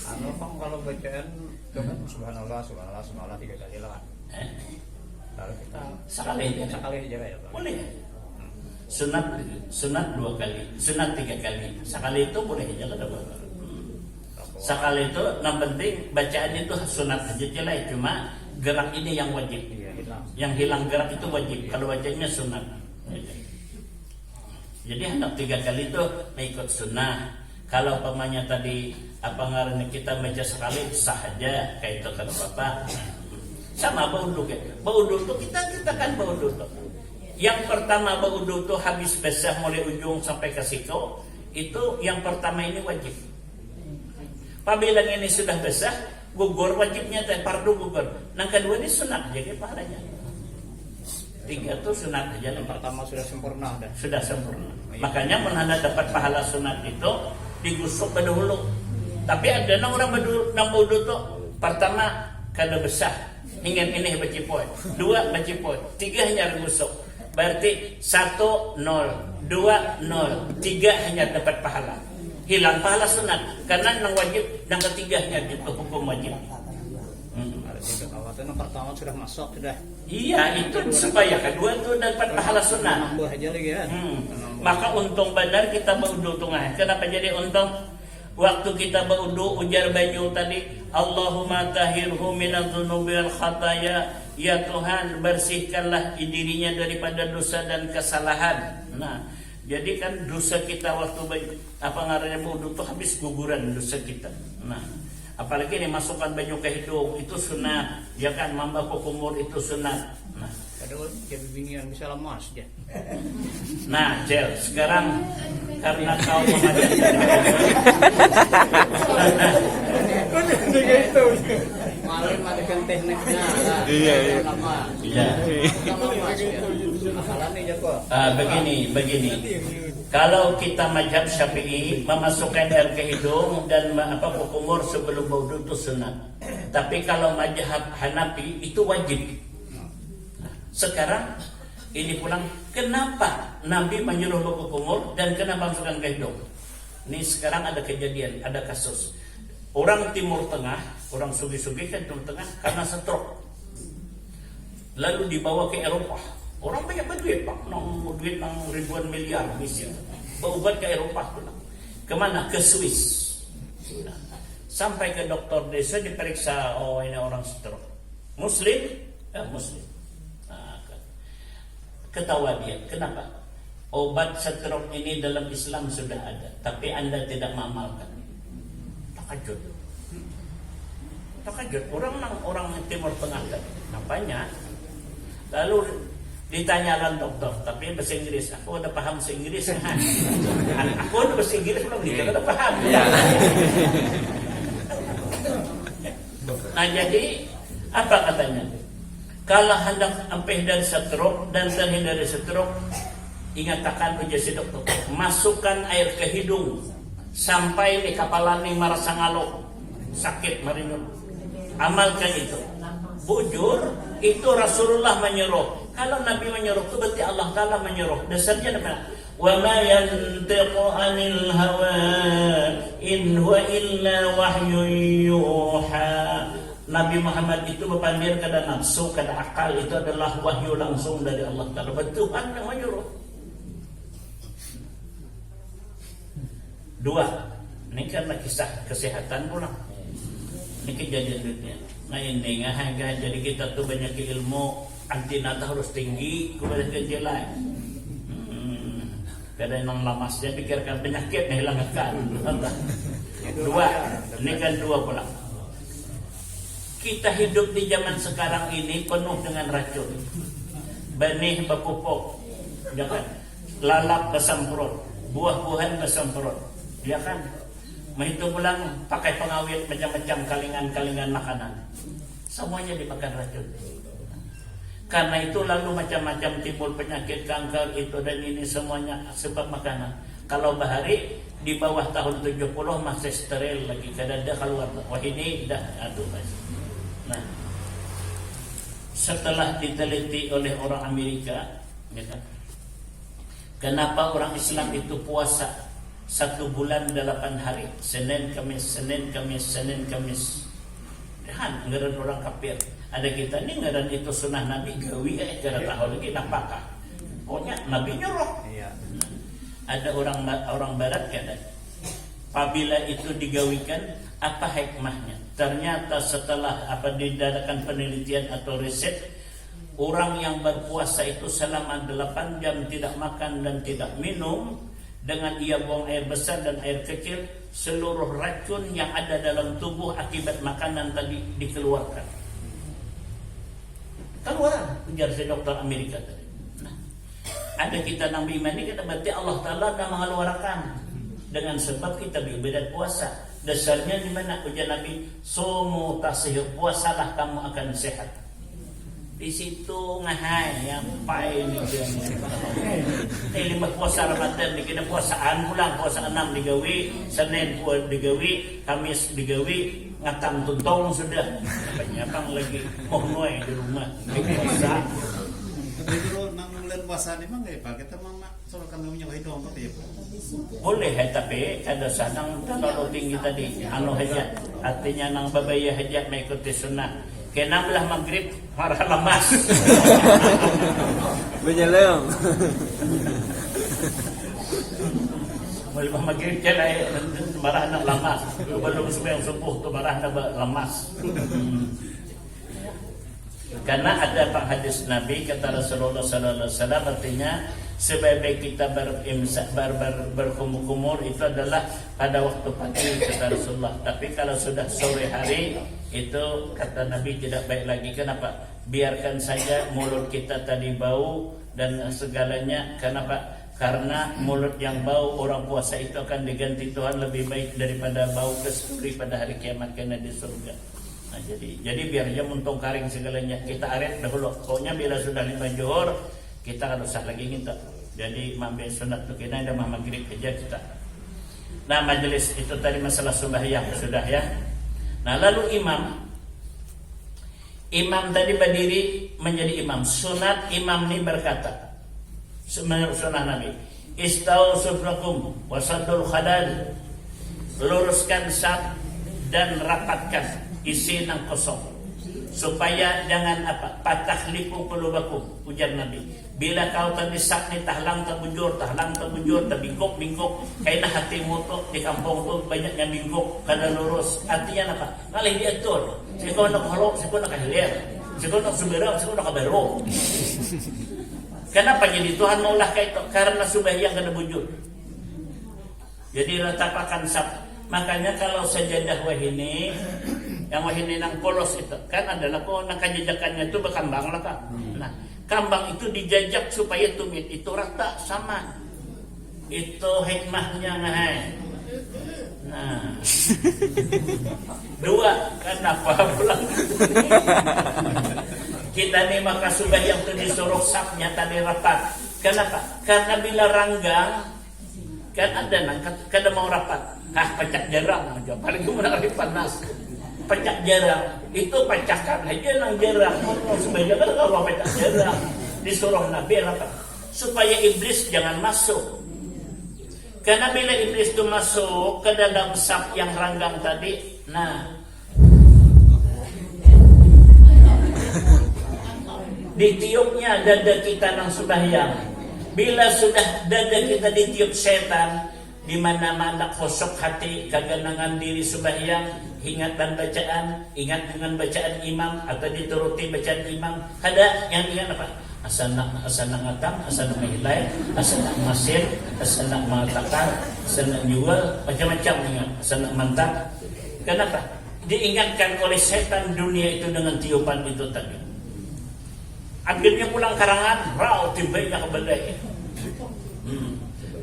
Anu Bang, kalau bacaan itu kan subhanallah 3 kali lah. Lalu kita sekali aja ya Bang. Boleh. Sunat 2 kali, sunat 3 kali. Sekali itu boleh aja lah. Sekali itu yang penting bacaan itu sunat aja jelek, cuma gerak ini yang wajib. Iya, hilang. Yang hilang gerak itu wajib. Kalau bacaannya sunat. Jadi hendak 3 kali itu ikut sunnah. Kalau pemanya tadi apa ngarannya kita baca sekali sah aja kayak itu kata Bapak. Sama baudu kan. Baudu itu kita kan baudu tuh. Yang pertama baudu itu habis basah mulai ujung sampai ke siku, itu yang pertama ini wajib. Apabila ini sudah basah, gugur wajibnya teh fardu gugur. Yang kedua ini sunat jadi pahalanya. 3 itu sunat aja. Yang pertama sudah sempurna dah. Sudah sempurna. Makanya menanda dapat pahala sunat itu digusuk dahulu. Tapi ada orang berwudu tuh pertama kada besar, ingin ini baca poin, 2 baca poin, 3 hanya gusuk. Berarti 1 0, 2 0, 3 hanya dapat pahala. Hilang pahala sunat karena yang wajib yang ketiganya itu hukum wajib. Yang pertama sudah masuk sudah. Iya, itu supaya kedua itu dapat pahala sunat. Nambah aja lagi kan. Maka untung benar kita berwudu tengah. Kenapa jadi untung? Waktu kita berwudu ujar banyu tadi, Allahumma tahhirhu minadz-dzunubi wal khataya. Ya Tuhan, bersihkanlah dirinya daripada dosa dan kesalahan. Nah, jadi kan dosa kita waktu apa ngarannya berwudu itu habis guguran dosa kita. Nah, apalagi ini masukkan banyu ke hidung itu sunat, ya kan, mamba kumur itu sunat. Nah, aduh, jadi bingung bisa lemas dia. Nah, Cel, sekarang karena kau memajang malah matikan tekniknya. Iya. Begini. Kalau kita mazhab Syafi'i memasukkan air ke hidung dan kumur sebelum wudu itu sunat. Tapi kalau mazhab Hanafi itu wajib. Sekarang ini pulang, kenapa Nabi menyuruh kumur dan kenapa masukkan ke hidung? Ini sekarang ada kejadian, ada kasus. Orang Timur Tengah, orang sugi-sugi kan Timur Tengah karena stroke. Lalu dibawa ke Eropa. Orang banyak duit Pak, duit ribuan miliar misalnya. Berobat ke Eropa pulang. Kemana? Ke Swiss. Sampai ke dokter desa diperiksa, oh ini orang stroke. Muslim? Muslim. Nah, ketawa dia. Kenapa? Obat stroke ini dalam Islam sudah ada, tapi Anda tidak mengamalkan. Takajud. Orang Timur Tengah kan. Nampaknya. Lalu ditanyakan dokter, tapi bahasa Inggris. Aku udah paham bahasa Inggris kan? Aku udah bahasa Inggris belum nih, udah paham. Nah jadi apa katanya? Kalau hendak sampai dari stroke dan terhindar dari stroke, ingatkan ujar si dokter, masukkan air ke hidung sampai di kapalan yang merasa ngalok sakit marinun. Amalkan itu. Bujur itu Rasulullah menyuruh. Kalau Nabi menyuruh itu berarti Allah Ta'ala menyuruh. Dasarnya apa? Wa ma yantiqu 'anil hawa in huwa illa wahyun yuha. Nabi Muhammad itu berpandir kada nafsu, kada akal, itu adalah wahyu langsung dari Allah Ta'ala. Tuhan yang menyuruh. 2. Ini karena kisah kesehatan pula. Ini kejadian dunia. Nah ini jadi kita tuh banyak ilmu, antinata harus tinggi kepada kejelas. Kadang yang lamasnya pikirkan penyakit nih hilangkan. 2. Ini kan 2 pula. Kita hidup di zaman sekarang ini penuh dengan racun. Benih berpupuk, ya kan? Lalap bersemprot, buah-buahan bersemprot, ya kan? Itu pulang pakai pengawet macam-macam kalingan-kalingan makanan. Semuanya dimakan racun. Karena itu lalu macam-macam timbul penyakit kanker itu dan ini semuanya sebab makanan. Kalau bahari di bawah tahun 70 masih steril lagi, kada ada keluar. Wah ini dah aduh mas. Nah, setelah diteliti oleh orang Amerika, ya kan? Kenapa orang Islam itu puasa 1 bulan 8 hari, Senin, Kamis, Senin, Kamis, Senin, Kamis. Han, ngaran orang kafir. Ada kita ni ngaran itu sunnah Nabi gawi cara tahu lagi napakah. Pokoknya Nabi nyuruh. Iya. Ada orang barat kan, apabila itu digawikan, apa hikmahnya? Ternyata setelah diadakan penelitian atau riset, orang yang berpuasa itu selama 8 jam tidak makan dan tidak minum, dengan ia buang air besar dan air kecil, seluruh racun yang ada dalam tubuh akibat makanan tadi dikeluarkan. Keluar, ujar si dokter Amerika tadi. Nah, ada kita nang bimani kita berarti Allah Ta'ala dah mengeluarkan dengan sebab kita beribadat puasa. Dasarnya di mana? Ujar Nabi, sumu tasih, puasalah kamu akan sehat. Di situ ngahai yang pai ni dia. Lima puasa Ramadan ni kena puasaan pulang, puasa 6 digawi, Senin pun digawi, Kamis digawi, ngatang tuntong sudah. Apa lagi mohnoy di rumah puasa. Pero nang bulan puasa ni mang kay kita mang suruh kami punya itu untuk dia. Boleh tapi kada sanang terlalu tinggi tadi. Anu hajat, artinya nang babaya hajat mengikuti sunnah. Kena belah maghrib marah lemas. Menyelem. Boleh maghrib jalan marah nak lemas. Belum sembahyang subuh tu marah nak lemas. Karena ada pak hadis Nabi kata Rasulullah sallallahu alaihi wasallam, artinya sebaik-baik kita berimsak berkumur itu adalah pada waktu pagi kata Rasulullah. Tapi kalau sudah sore hari itu kata Nabi tidak baik lagi. Kenapa? Biarkan saja mulut kita tadi bau dan segalanya. Kenapa? Karena mulut yang bau orang puasa itu akan diganti Tuhan lebih baik daripada bau kesturi pada hari kiamat karena di surga. Nah, jadi biar dia muntung karing segalanya. Kita aret dahulu. Pokoknya bila sudah 5 zuhur kita kan usah lagi minta. Jadi mambe sunat tu kena dah maghrib aja kita. Nah, majelis itu tadi masalah sembahyang sudah ya. Nah, lalu imam tadi berdiri menjadi imam. Sunat imam ni berkata, sunnah Nabi, istau sufrakum wasadul khadal, luruskan saf dan rapatkan isi nang kosong supaya jangan patahliku qulubakum, ujar Nabi. Bila kau tadi saf ni tahlang terbujur, terbingkok, kaina hatimu tu di kampung tu banyak yang bingkok kada lurus. Artinya apa? Ngalih diatur. Siko nak halok, siko nak hilir, siko nak suberang, siko nak kabero. Kenapa jadi Tuhan maulah kayak itu? Karena sembahyang kada bujur. Jadi ratapakan saf. Makanya kalau sajadah wahini, yang wahini nang polos itu kan adalah nang kajajakannya itu berkambang lah kan. Nah, kambang itu dijajak supaya tumit itu rata sama. Itu hikmahnya ngahai. Nah, 2 kenapa pulang? Kita ni maka sembahyang itu disuruh safnya tadi rapat. Kenapa? Karena bila ranggang kan ada nang kada mau rapat. Pecak jarang aja. Paling kemudian panas. Pecak jarang itu pecahkan aja nang jarang. Sebenarnya kalau pecak jarang disuruh Nabi apa? Supaya iblis jangan masuk. Karena bila iblis itu masuk ke dalam saf yang ranggang tadi, nah ditiupnya dada kita nang sembahyang. Bila sudah dada kita ditiup setan, di mana-mana kosok hati, kaganangan diri sembahyang, ingat dan bacaan, ingat dengan bacaan imam atau dituruti bacaan imam. Ada yang ingat apa? Asana ngatam, asana mahilai, asana masir, asana mengatakan, asana jual, macam-macam ingat, asana mantap. Kenapa? Diingatkan oleh setan dunia itu dengan tiupan itu tadi. Akhirnya pulang karangan, rau timbainya ke badai.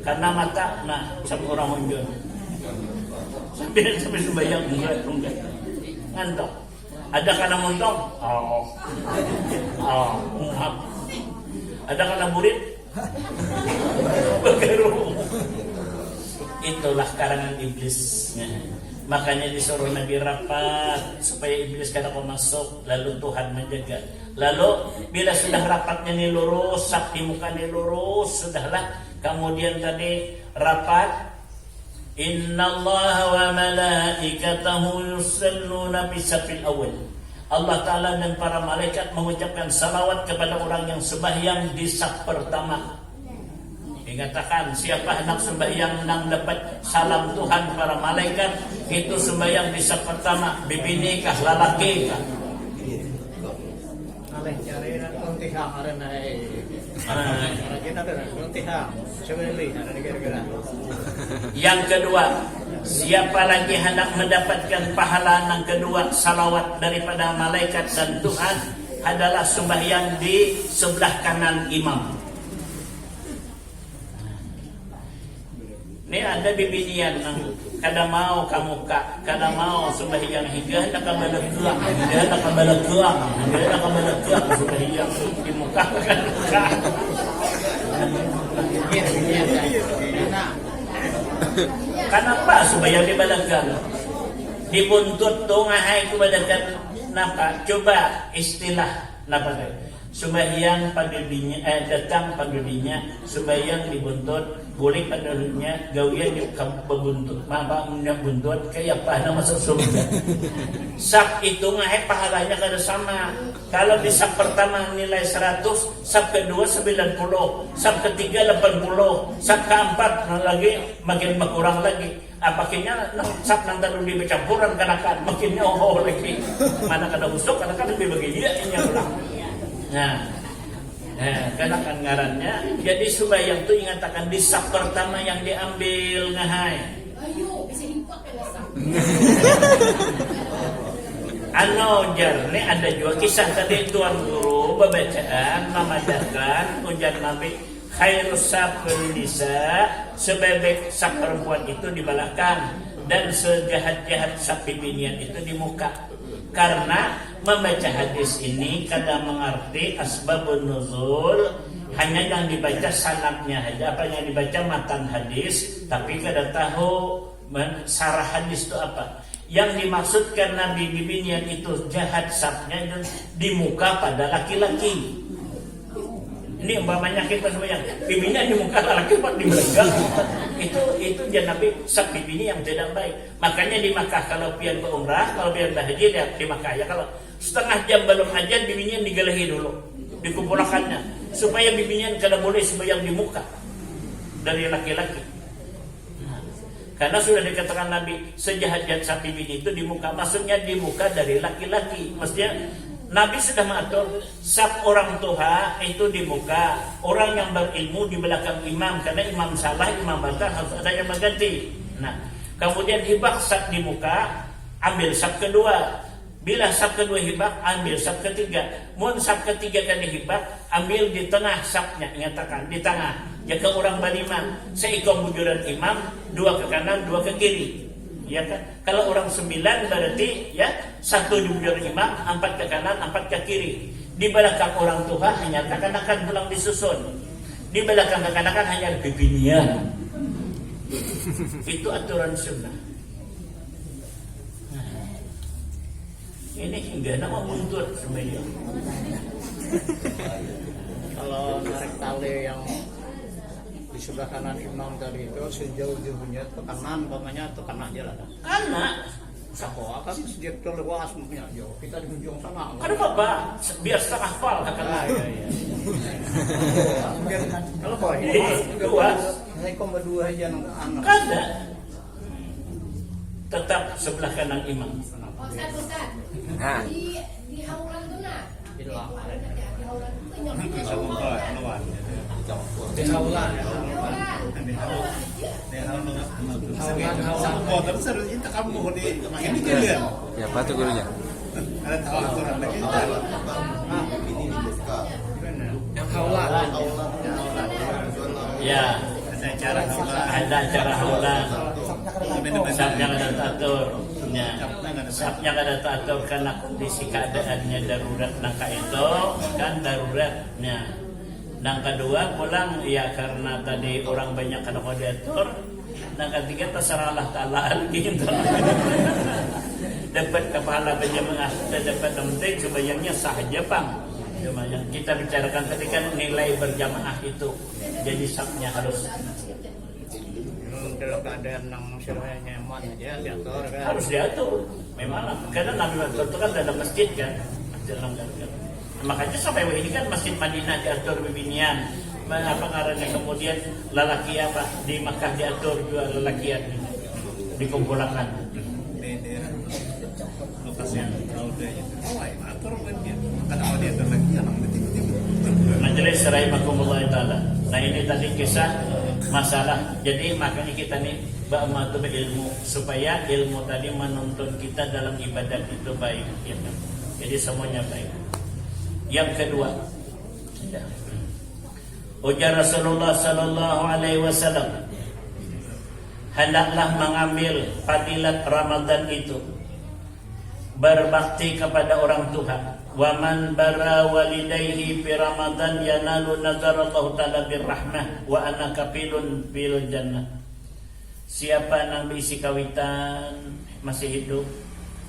Karena mata, nah, sama orang unjur. Sampai sembahyang enggak. Ngantok. Ada karena montong? Maaf. Ada karena murid? Begeru. Itulah karangan iblis. Makanya disuruh Nabi rapat supaya iblis kada mau masuk, lalu Tuhan menjaga. Lalu bila sudah rapatnya nih lurus, sak di muka nih lurus, sudahlah. Kemudian tadi rapat, innallaha wa malaikatahu yusalluna bisafil awal. Allah Ta'ala dan para malaikat mengucapkan salawat kepada orang yang sembahyang di saf pertama. Dikatakan siapa hendak sembahyang nang dapat salam Tuhan para malaikat, itu sembahyang di saf pertama, bibini kah lalaki kah. Aleh cari lentihang ada naik. Kita ada lentihang. Sebeli ada negara-negara. Yang kedua, siapa lagi hendak mendapatkan pahala yang kedua salawat daripada malaikat dan Tuhan adalah sembahyang di sebelah kanan imam. Ini ada bibinian kada mau kamu kada mau sembahyang hingga hendak kabalaguang, hendak kabalaguang, hendak kabalaguang sembahyang di muka kan. Kenapa sembahyang di balagang? Dibuntut tuh ngahai kubadakan napa? Coba istilah napa tadi? Sembahyang padudinya datang padudinya, sembahyang dibuntut, boleh padudinya gawian di bebuntut. Maka buntut kayak apa masuk surga. Sab itu ngahek pahalanya kada sama. Kalau di sab pertama nilai 100, sab kedua 90, sab ketiga 80, sab keempat lagi makin berkurang lagi. Apakahnya sab nang tadi dibecampuran kanakan makinnya lagi. Mana kada busuk kanakan lebih bagi dia ini ulang. Nah, karena kan ngarannya jadi sembahyang itu ingatakan di saf pertama yang diambil ngahai. Ayo, bisa dipakai lah. Jarne ada juga kisah tadi tuan guru babacaan memadakan ujar Nabi khairus safil nisa, sebebek saf perempuan itu di belakang dan sejahat-jahat saf bibinian itu di muka. Karena membaca hadis ini kada mengerti asbabun nuzul, hanya yang dibaca sanadnya saja, apa yang dibaca matan hadis, tapi kada tahu sarah hadis itu apa. Yang dimaksudkan Nabi bibinian itu jahat safnya di muka pada laki-laki. Ini umpamanya kita sembahyang bibinya di muka laki di belakang. Itu jangan Nabi sab bibini yang tidak baik. Makanya di Makkah kalau pian ke umrah, kalau pian berhaji lihat di Makkah ya, kalau setengah jam belum ajan bibinya digelehi dulu, dikumpulkannya supaya bibinya kada boleh sembahyang di muka dari laki-laki. Karena sudah dikatakan Nabi sejahat-jahat sab bibini itu di muka, maksudnya di muka dari laki-laki. Maksudnya Nabi sudah mengatur sab orang tua itu di muka, orang yang berilmu di belakang imam, karena imam salah, imam batal harus ada yang mengganti. Nah, kemudian hibah sab di muka, ambil sab kedua. Bila sab kedua hibah, ambil sab ketiga. Mun sab ketiga kan hibah, ambil di tengah sabnya, ingatakan di tengah. Jika orang berlima, seikon bujuran imam, 2 ke kanan, 2 ke kiri. Ya kan? Kalau orang 9 berarti ya 1 di bujur imam, 4 ke kanan, 4 ke kiri. Di belakang orang tua hanya kekanakan pulang disusun. Di belakang kekanakan hanya bibinian. Itu aturan sunnah. Nah, ini hingga nama muntut sebenarnya. Kalau narik tali yang di sebelah kanan imam tadi itu sejauh-jauhnya ke kanan, umpamanya ke kanan aja lah. Karena Sakoa kan dia terluas mungkin jauh. Kita di ujung sana. kan apa? Biar setengah hafal kata Iya. Kalau kau luas, saya kau berdua aja anak. kada. Tetap sebelah kanan imam. Ustaz. Nah. Di haulan tuh nak. Di haulan. Di haulan tuh nyampe. Di haulan. Tapi seharusnya kita kamu ini kalian. Ya, apa tuh gurunya? Ada tahu aturan lagi. Yang haulan. Ya, Ada cara ada cara haulan. Sabnya kada teratur. Ya, sabnya kada teratur karena kondisi keadaannya darurat nangka itu kan daruratnya. Yang kedua pulang ya karena tadi orang banyak kada mau diatur. Yang ketiga terserah Allah Ta'ala gitu. Dapat kepala berjamaah dan dapat penting sebayangnya sah aja Bang. Cuma yang kita bicarakan tadi kan nilai berjamaah itu. Jadi sahnya harus dalam keadaan yang masyarakat nyaman aja diatur kan. harus diatur. Memang karena Nabi Muhammad itu kan dalam masjid kan. Dalam makanya sampai ini kan Masjid Madinah diatur bebinian. Apa karena kemudian lelaki apa di Makkah diatur juga lelakian dikumpulkan di daerah lokasi yang jauh dari atur kan dia kadang dia ada lagi yang tiba-tiba Majelis rahimakumullah taala. Nah ini tadi kisah masalah. Jadi makanya kita nih ba'amatu ilmu supaya ilmu tadi menuntun kita dalam ibadat itu baik ya. Jadi semuanya baik. Yang kedua, ya. Ujar Rasulullah sallallahu alaihi wasallam, hendaklah mengambil fadilat Ramadan itu berbakti kepada orang tua. Wa man bara walidayhi fi Ramadan yanalu nazarallahu ta'ala birrahmah wa ana kafilun bil jannah. Siapa nang bisi kawitan masih hidup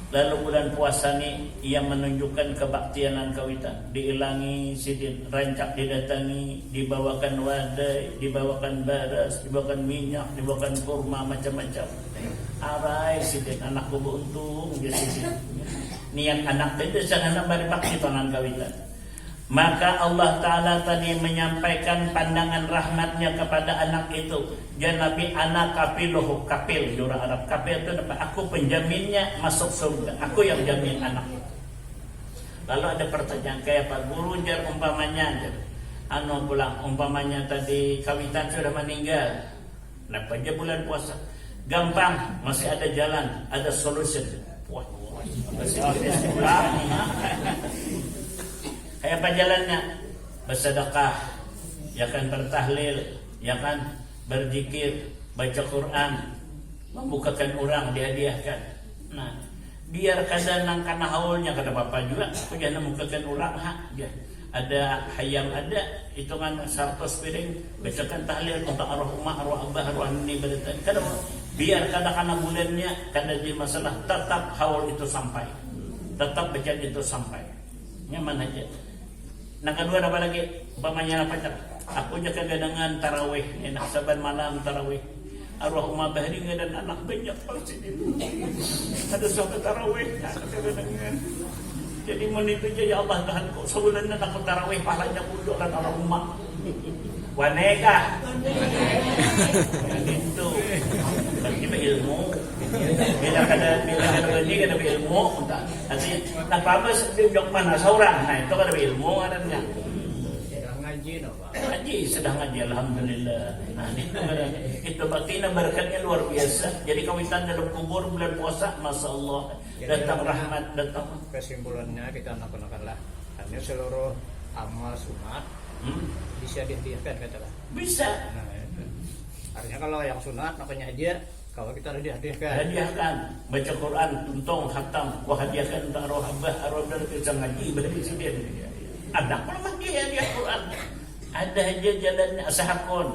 lalu bulan puasa ni ia menunjukkan kebaktianan kawitan, diilangi sidin, rancak didatangi, dibawakan wadai, dibawakan baras, dibawakan minyak, dibawakan kurma macam-macam. Arai sidin anakku beruntung dia sidin. Niat anak itu jangan berbakti tanan kawitan. Maka Allah Ta'ala tadi menyampaikan pandangan rahmatnya kepada anak itu. Ya Nabi anak kapiluhu, kapil di orang Arab. Kapil itu apa? Aku penjaminnya masuk surga. Aku yang jamin anak itu. Lalu ada pertanyaan kayak Pak Guru jar umpamanya pulang umpamanya tadi kawitan sudah meninggal. Kenapa aja bulan puasa? Gampang, masih ada jalan, ada solution. Wah, masih ada kayak apa jalannya? Bersedekah, ya kan bertahlil, ya kan berzikir, baca Quran, membukakan orang, dihadiahkan. Nah, biar kadang nang kana haulnya kata bapak juga, aku jangan membukakan orang dia. Ada hayam ada hitungan 100 piring, bacakan tahlil untuk arwah umat, arwah abah, arwah ini berita. Kadang biar kadang kana bulannya, kadang di masalah tetap haul itu sampai, tetap baca itu sampai. Nyaman aja. Nah kedua apa lagi? Umpamanya apa cak? Aku jaga gadangan tarawih, enak saban malam tarawih. Arwah umah bahri dan anak banyak pasti ada suatu tarawih, anak gadangan. Jadi menipu ya Allah Tuhan kok sebulan aku tarawih pahalanya puluh orang arwah umah. Waneka. Itu. Bagi ilmu. Bila ada begini ada ilmu, artinya nah apa sebelum mana seorang, nah itu ada ilmu adanya. Sedang ngaji no Pak. Ngaji sedang ngaji alhamdulillah. Nah itu berarti berkatnya luar biasa. Jadi kawitan dalam kubur bulan puasa, masya Allah datang rahmat datang. Kesimpulannya kita lakukanlah hanya seluruh amal sunat bisa dihadiahkan katakan. Bisa. Nah, itu. Artinya kalau yang sunat makanya dia kalau kita hadiahkan. Hadiahkan baca Quran, tuntung, khatam, wah hadiahkan untuk arwah abah, arwah dari bisa ngaji beri sini. Ada pun dia hadiah Quran. Ada aja jalannya asahakon.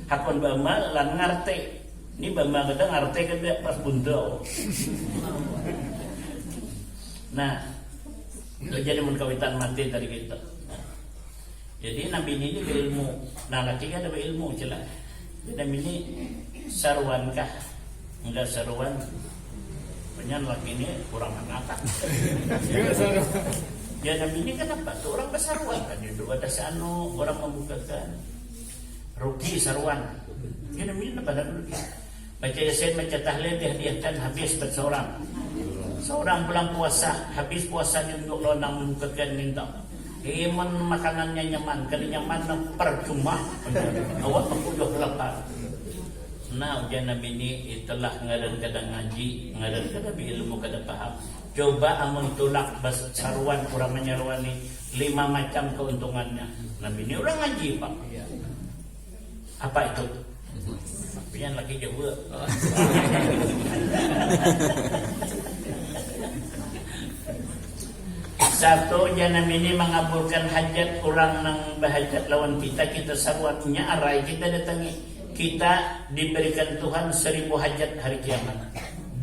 Hakon bama lan ngarte. Ini bama kadang ngarte kada pas bundau. Nah, jadi mun kawitan mati tadi kita. Jadi Nabi ini ilmu. Nah, laki ada ilmu jelas. Jadi ini sarwankah? Enggak seruan. Penyan laki ini kurang anak. Ya Nabi ini kenapa tuh orang bersaruan kan itu ada sanu orang membukakan rugi saruan. Ya Nabi ini pada rugi. Baca yasin, baca tahlil dihadiahkan habis berseorang. Seorang pulang puasa habis puasanya untuk lonang membukakan minta. Iman makanannya nyaman, kali nyaman percuma. Awak menguduh lapar. Nah ujian Nabi ini itulah ngadan kadang ngaji, ngadan kadang ilmu kadang paham. Coba amun tulak saruan kurang menyeruan ini 5 macam keuntungannya. Nabi ini orang ngaji Pak. Apa itu? Yang lagi jauh. Satu, jangan ini mengabulkan hajat orang nang bahajat lawan kita saruatnya arai kita datangi, kita diberikan Tuhan 1000 hajat hari kiamat.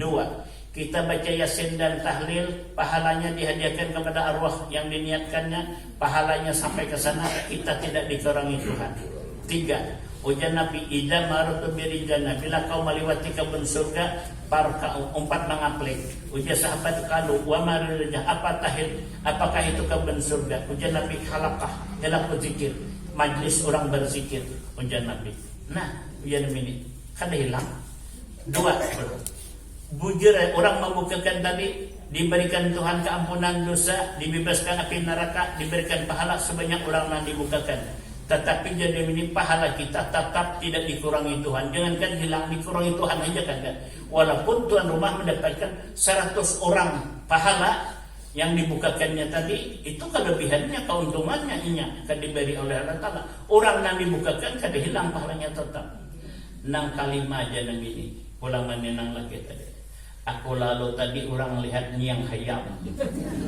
Dua, kita baca yasin dan tahlil, pahalanya dihadiahkan kepada arwah yang diniatkannya, pahalanya sampai ke sana, kita tidak dikurangi Tuhan. Tiga, ujar Nabi, idza maratu birijana, bila kau melewati kebun surga, parka umpat mengaplik. Ujar sahabat kalau wa marijah, apakah itu kebun surga? Ujar Nabi, halaqah, halaqah zikir, majlis orang berzikir. Ujar Nabi. Nah, ujar Nabi ini kan hilang. Dua, bujur orang membukakan tadi, diberikan Tuhan keampunan dosa, dibebaskan api neraka, diberikan pahala sebanyak orang yang dibukakan. Tetapi jadi ini pahala kita tetap tidak dikurangi Tuhan. Jangankan hilang, dikurangi Tuhan aja kagak. Walaupun tuan rumah mendapatkan 100 orang pahala yang dibukakannya tadi, itu kelebihannya, keuntungannya inya akan diberi oleh Allah Ta'ala. Orang yang dibukakan kada hilang pahalanya tetap. Nang kalimah aja nang ini, ulangan nang lagi tadi. Aku lalu tadi orang lihat yang hayam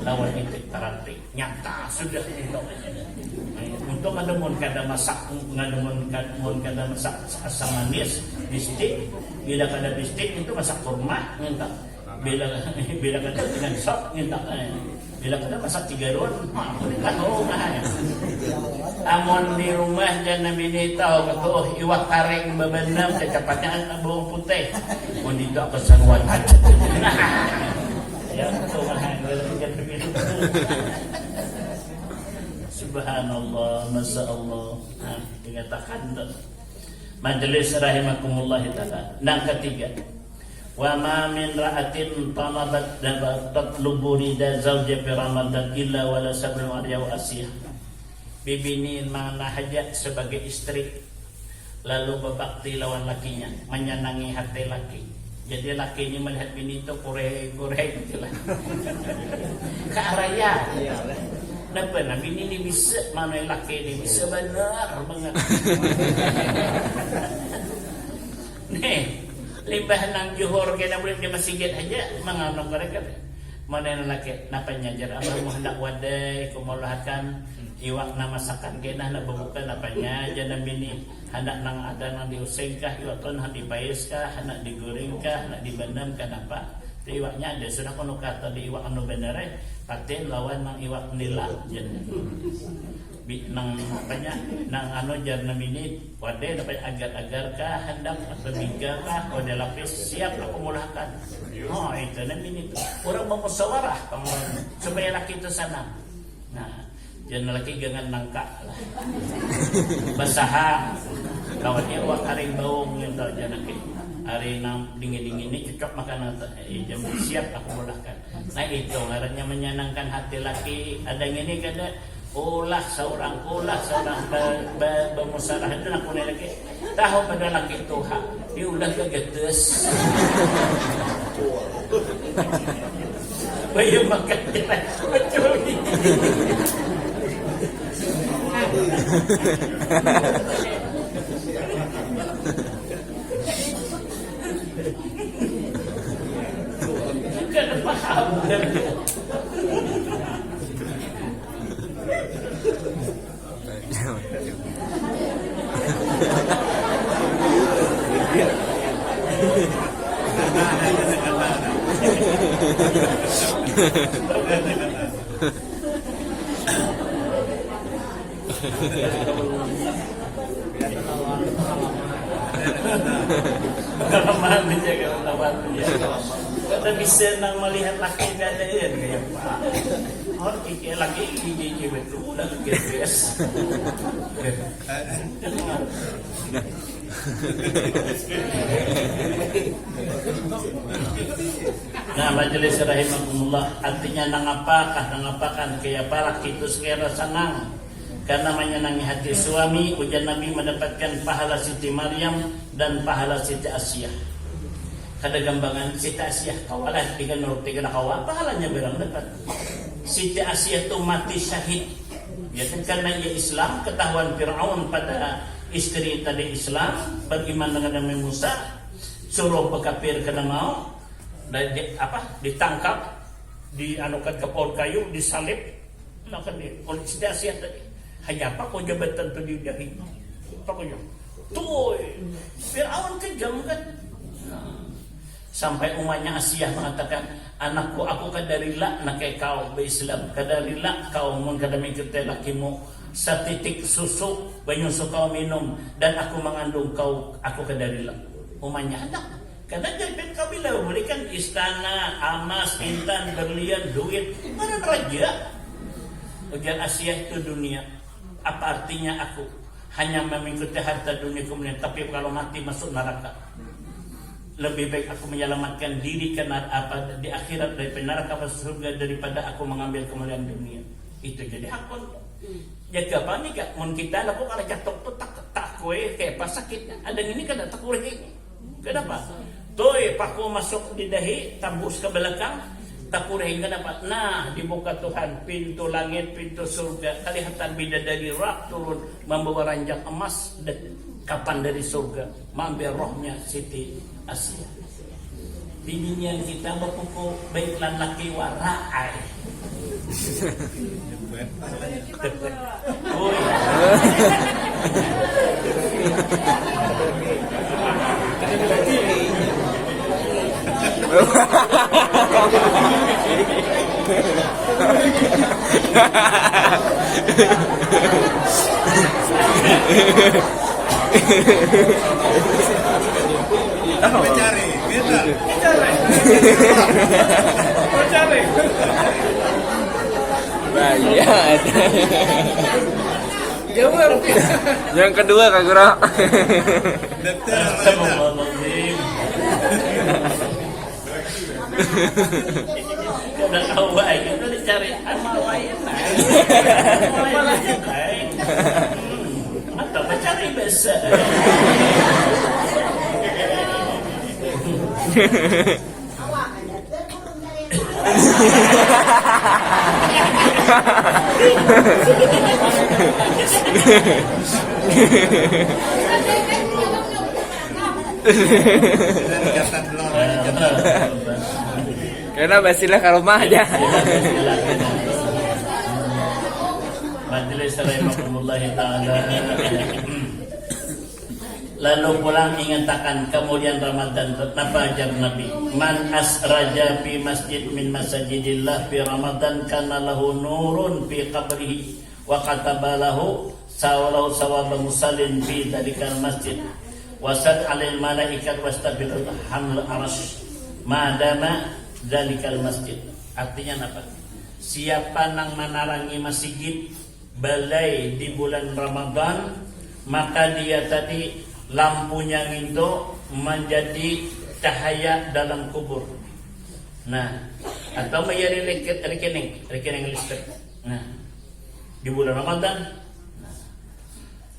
lawan itu tarantik nyata sudah untuk ngademun kada masak asam manis bistik, bila kada bistik itu masak kurma minta, bila kada dengan sop minta, bila kada masak tigaron amon di rumah jangan ini tahu betul iwak taring bebenam kecepatnya bawang putih mau tidak keseruan ya betul subhanallah masya Allah. Dikatakan majelis rahimakumullah ta'ala. Yang ketiga, wa ma min ra'atin tamabat tatlubu rida zawja fi ramadan illa wala sabru aryaw asiyah. Bibinin mana hajat sebagai istri lalu berbakti lawan lakinya, menyenangi hati laki. Jadi laki ini melihat bini itu kureh-kureh gitu lah. Ke araya. Kenapa Nabi ini bisa, mana laki ini bisa benar banget. Nih, limbah nang Johor kita boleh di masjid aja menganong mereka. Mana laki, napa nyajar abah mau hendak wadai, kumulahakan iwak na masakan kena nak berbuka napanya jangan bini hendak nang ada nang diuseng kah iwak tu nak dibayas kah nak digoreng kah nak dibendam kah apa iwaknya ada sudah kono kata di iwak anu bener paten lawan nang iwak nila jangan nang apanya nang anu jangan bini wadai dapat agar-agar kah hendak atau biga kah kode lapis siap aku mulahkan. Oh itu nanti ini orang memusyawarah supaya laki itu sana. Nah jangan lagi jangan nangka lah. Basaha lawannya wak haring baung gitu jangan lagi. Hari nang dingin ini cocok makanan jam siap aku mudahkan. Nah itu ngarannya menyenangkan hati laki. Ada yang ini kada ulah seorang bermusyawarah itu nak punya lagi. Tahu pada laki Tuhan diulah kegetes. Bayu makan jelas betul ni. Kan paham dan pengalaman menjaga lawan kita bisa nang melihat laki keadaan kayak apa orang kiki lagi gigi betul dah guys. Nah majelis rahimahumullah artinya nangapakan kayak apa laki itu sekira senang karena menyenangi hati suami. Ujar Nabi mendapatkan pahala Siti Maryam dan pahala Siti Asyah. Kada gambangan Siti Asyah kawalah dengan nuruti kena kawa pahalanya berang dapat. Siti Asyah itu mati syahid. Ya karena ia Islam ketahuan Firaun pada istri tadi Islam beriman dengan Nabi Musa suruh bekapir kena mau dan ditangkap dianukan ke pohon kayu disalib Maka dia polisi Asia tadi hanya apa kau jabatan tu di dahi apa kau tuh Firaun kejam kan. Sampai umatnya Asia mengatakan, anakku aku kadarilah nak kau berislam, kadarilah kau mengkadami kita lakimu setitik susu banyu kau minum dan aku mengandung kau, aku kadarilah. Umatnya anak karena jadi kau bila berikan istana, emas, intan, berlian, duit, mana raja? Ujar Asia itu dunia. Apa artinya aku hanya mengikuti harta dunia kemudian, tapi kalau mati masuk neraka. Lebih baik aku menyelamatkan diri karena apa di akhirat dari neraka masuk surga daripada aku mengambil kemuliaan dunia. Itu jadi hakun. Jaga apa nih kak? Mun kita aku kalau jatuh tuh tak kue kayak pas sakitnya. Ada ini kan tak kurang ini. Kenapa? Tuh paku masuk di dahi, tembus ke belakang, tak kurang kenapa? Nah dibuka Tuhan pintu langit, pintu surga. Kelihatan bidadari rak turun membawa ranjang emas dan kapan dari surga mampir rohnya Siti Asia. Bininya kita berkuku baiklah laki warai. Oh, Mencari, kita. Mencari. Banyak. Yang kedua Kak Guru. Dokter. Astagfirullahaladzim. Udah tahu baik, kita dicari amal lain. Amal lain. Atau mencari besar. Karena basilah ke rumah aja. Majelis rahimahumullah ta'ala. Lalu pulang ingatakan kemudian Ramadan apa ajar Nabi, man asraja fi masjid min masajidillah fi Ramadan kana lahu nurun fi qabrihi wa kataba lahu sawaba musallin fi dalikal masjid wasad alil malaikat wastabiqul haml arash madama dalikal masjid. Artinya apa? Siapa nang menarangi masjid balai di bulan Ramadan, maka dia tadi lampunya itu menjadi cahaya dalam kubur. Nah, atau menjadi rekening listrik. Nah, di bulan Ramadan. Nah,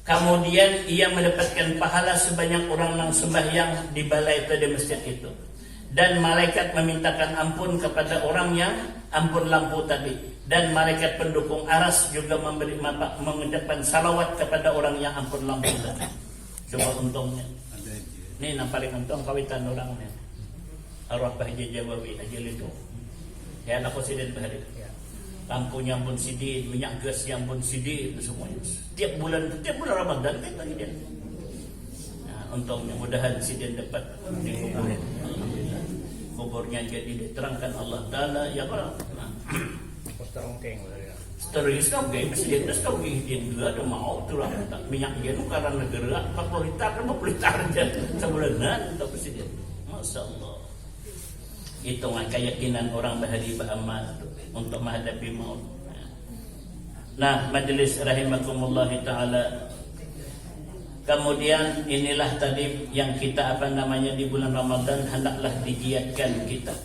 kemudian ia mendapatkan pahala sebanyak orang yang sembahyang di balai itu di masjid itu. Dan malaikat memintakan ampun kepada orang yang ampun lampu tadi. Dan malaikat pendukung aras juga mengucapkan salawat kepada orang yang ampun lampu tadi. Coba untungnya. Ini yang paling untung kawitan orangnya. Arwah Bahja Jawawi aja itu. Ya anak presiden bahari. Lampunya pun sidin, minyak gas yang pun sidin, semuanya. Tiap bulan Ramadan kita dia. Nah, untungnya mudahan sidin dapat dikubur. Kuburnya jadi diterangkan Allah Taala ya Allah. Posterongkeng lah ya. Terus oke, presiden terus kau bikin juga ada mau turun minyak jenuh karena negara 40 liter, 50 liter aja sebulan untuk presiden. Masya Allah. Hitungan keyakinan orang bahari beramal untuk menghadapi maut. Nah, majelis rahimakumullah taala. Kemudian inilah tadi yang kita di bulan Ramadan hendaklah digiatkan kita.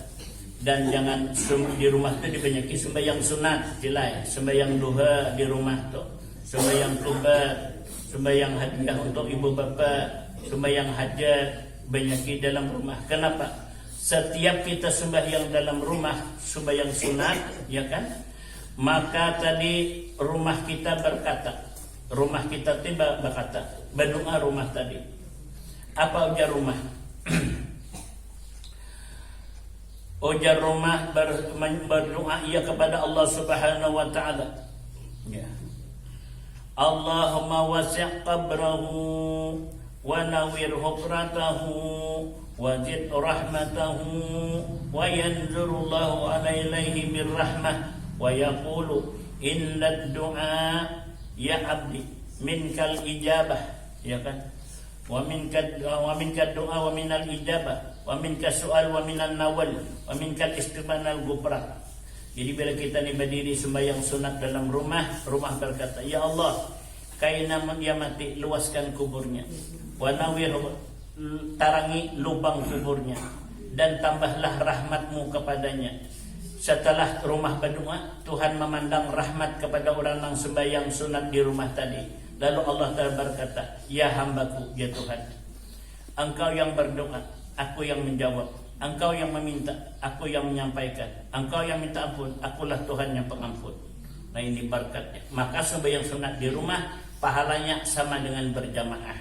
Dan jangan di rumah itu dibanyaki sembahyang sunat, sembahyang duha di rumah tu, sembahyang tobat, sembahyang hadiah untuk ibu bapa, sembahyang hajat, banyaki dalam rumah. Kenapa? Setiap kita sembahyang dalam rumah, sembahyang sunat, ya kan? Maka tadi rumah kita tiba berkata, berdoa rumah tadi. Apa ujar rumah? Ujar rumah berdoa ia kepada Allah Subhanahu wa taala. Allahumma wasi' qabrahu wa nawwir hukratahu wa zid rahmatahu wa yanzurullahu alaihi birrahmah wa yaqulu inna du'a ya abdi minkal ijabah, ya kan, wa minkad du'a wa minal ijabah wa minka su'al wa minal nawal wa minkal istiqbanal gufran. Jadi bila kita ni berdiri sembahyang sunat dalam rumah berkata, ya Allah, kaina dia mati, luaskan kuburnya, wa nawir, tarangi lubang kuburnya, dan tambahlah rahmatmu kepadanya. Setelah rumah berdoa, Tuhan memandang rahmat kepada orang yang sembahyang sunat di rumah tadi. Lalu Allah Ta'ala berkata, ya hambaku, ya Tuhan, engkau yang berdoa, aku yang menjawab, engkau yang meminta, aku yang menyampaikan, engkau yang minta ampun, akulah Tuhan yang pengampun. Nah, ini berkatnya. Maka sembahyang sunat di rumah pahalanya sama dengan berjamaah,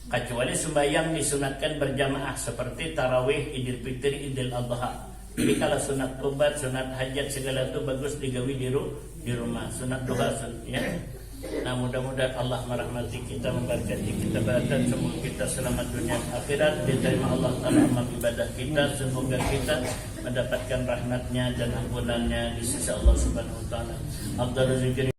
kecuali sembahyang disunatkan berjamaah seperti tarawih, idul fitri, idul adha. Jadi kalau sunat tobat, sunat hajat segala itu bagus digawi di rumah. Sunat duha, ya. Nah, mudah-mudahan Allah merahmati kita, memberkati kita, dan semoga kita selamat dunia akhirat, diterima Allah Ta'ala amal ibadah kita. Semoga kita mendapatkan rahmatnya dan ampunannya di sisi Allah Subhanahu Wa Ta'ala. Abdul Zikri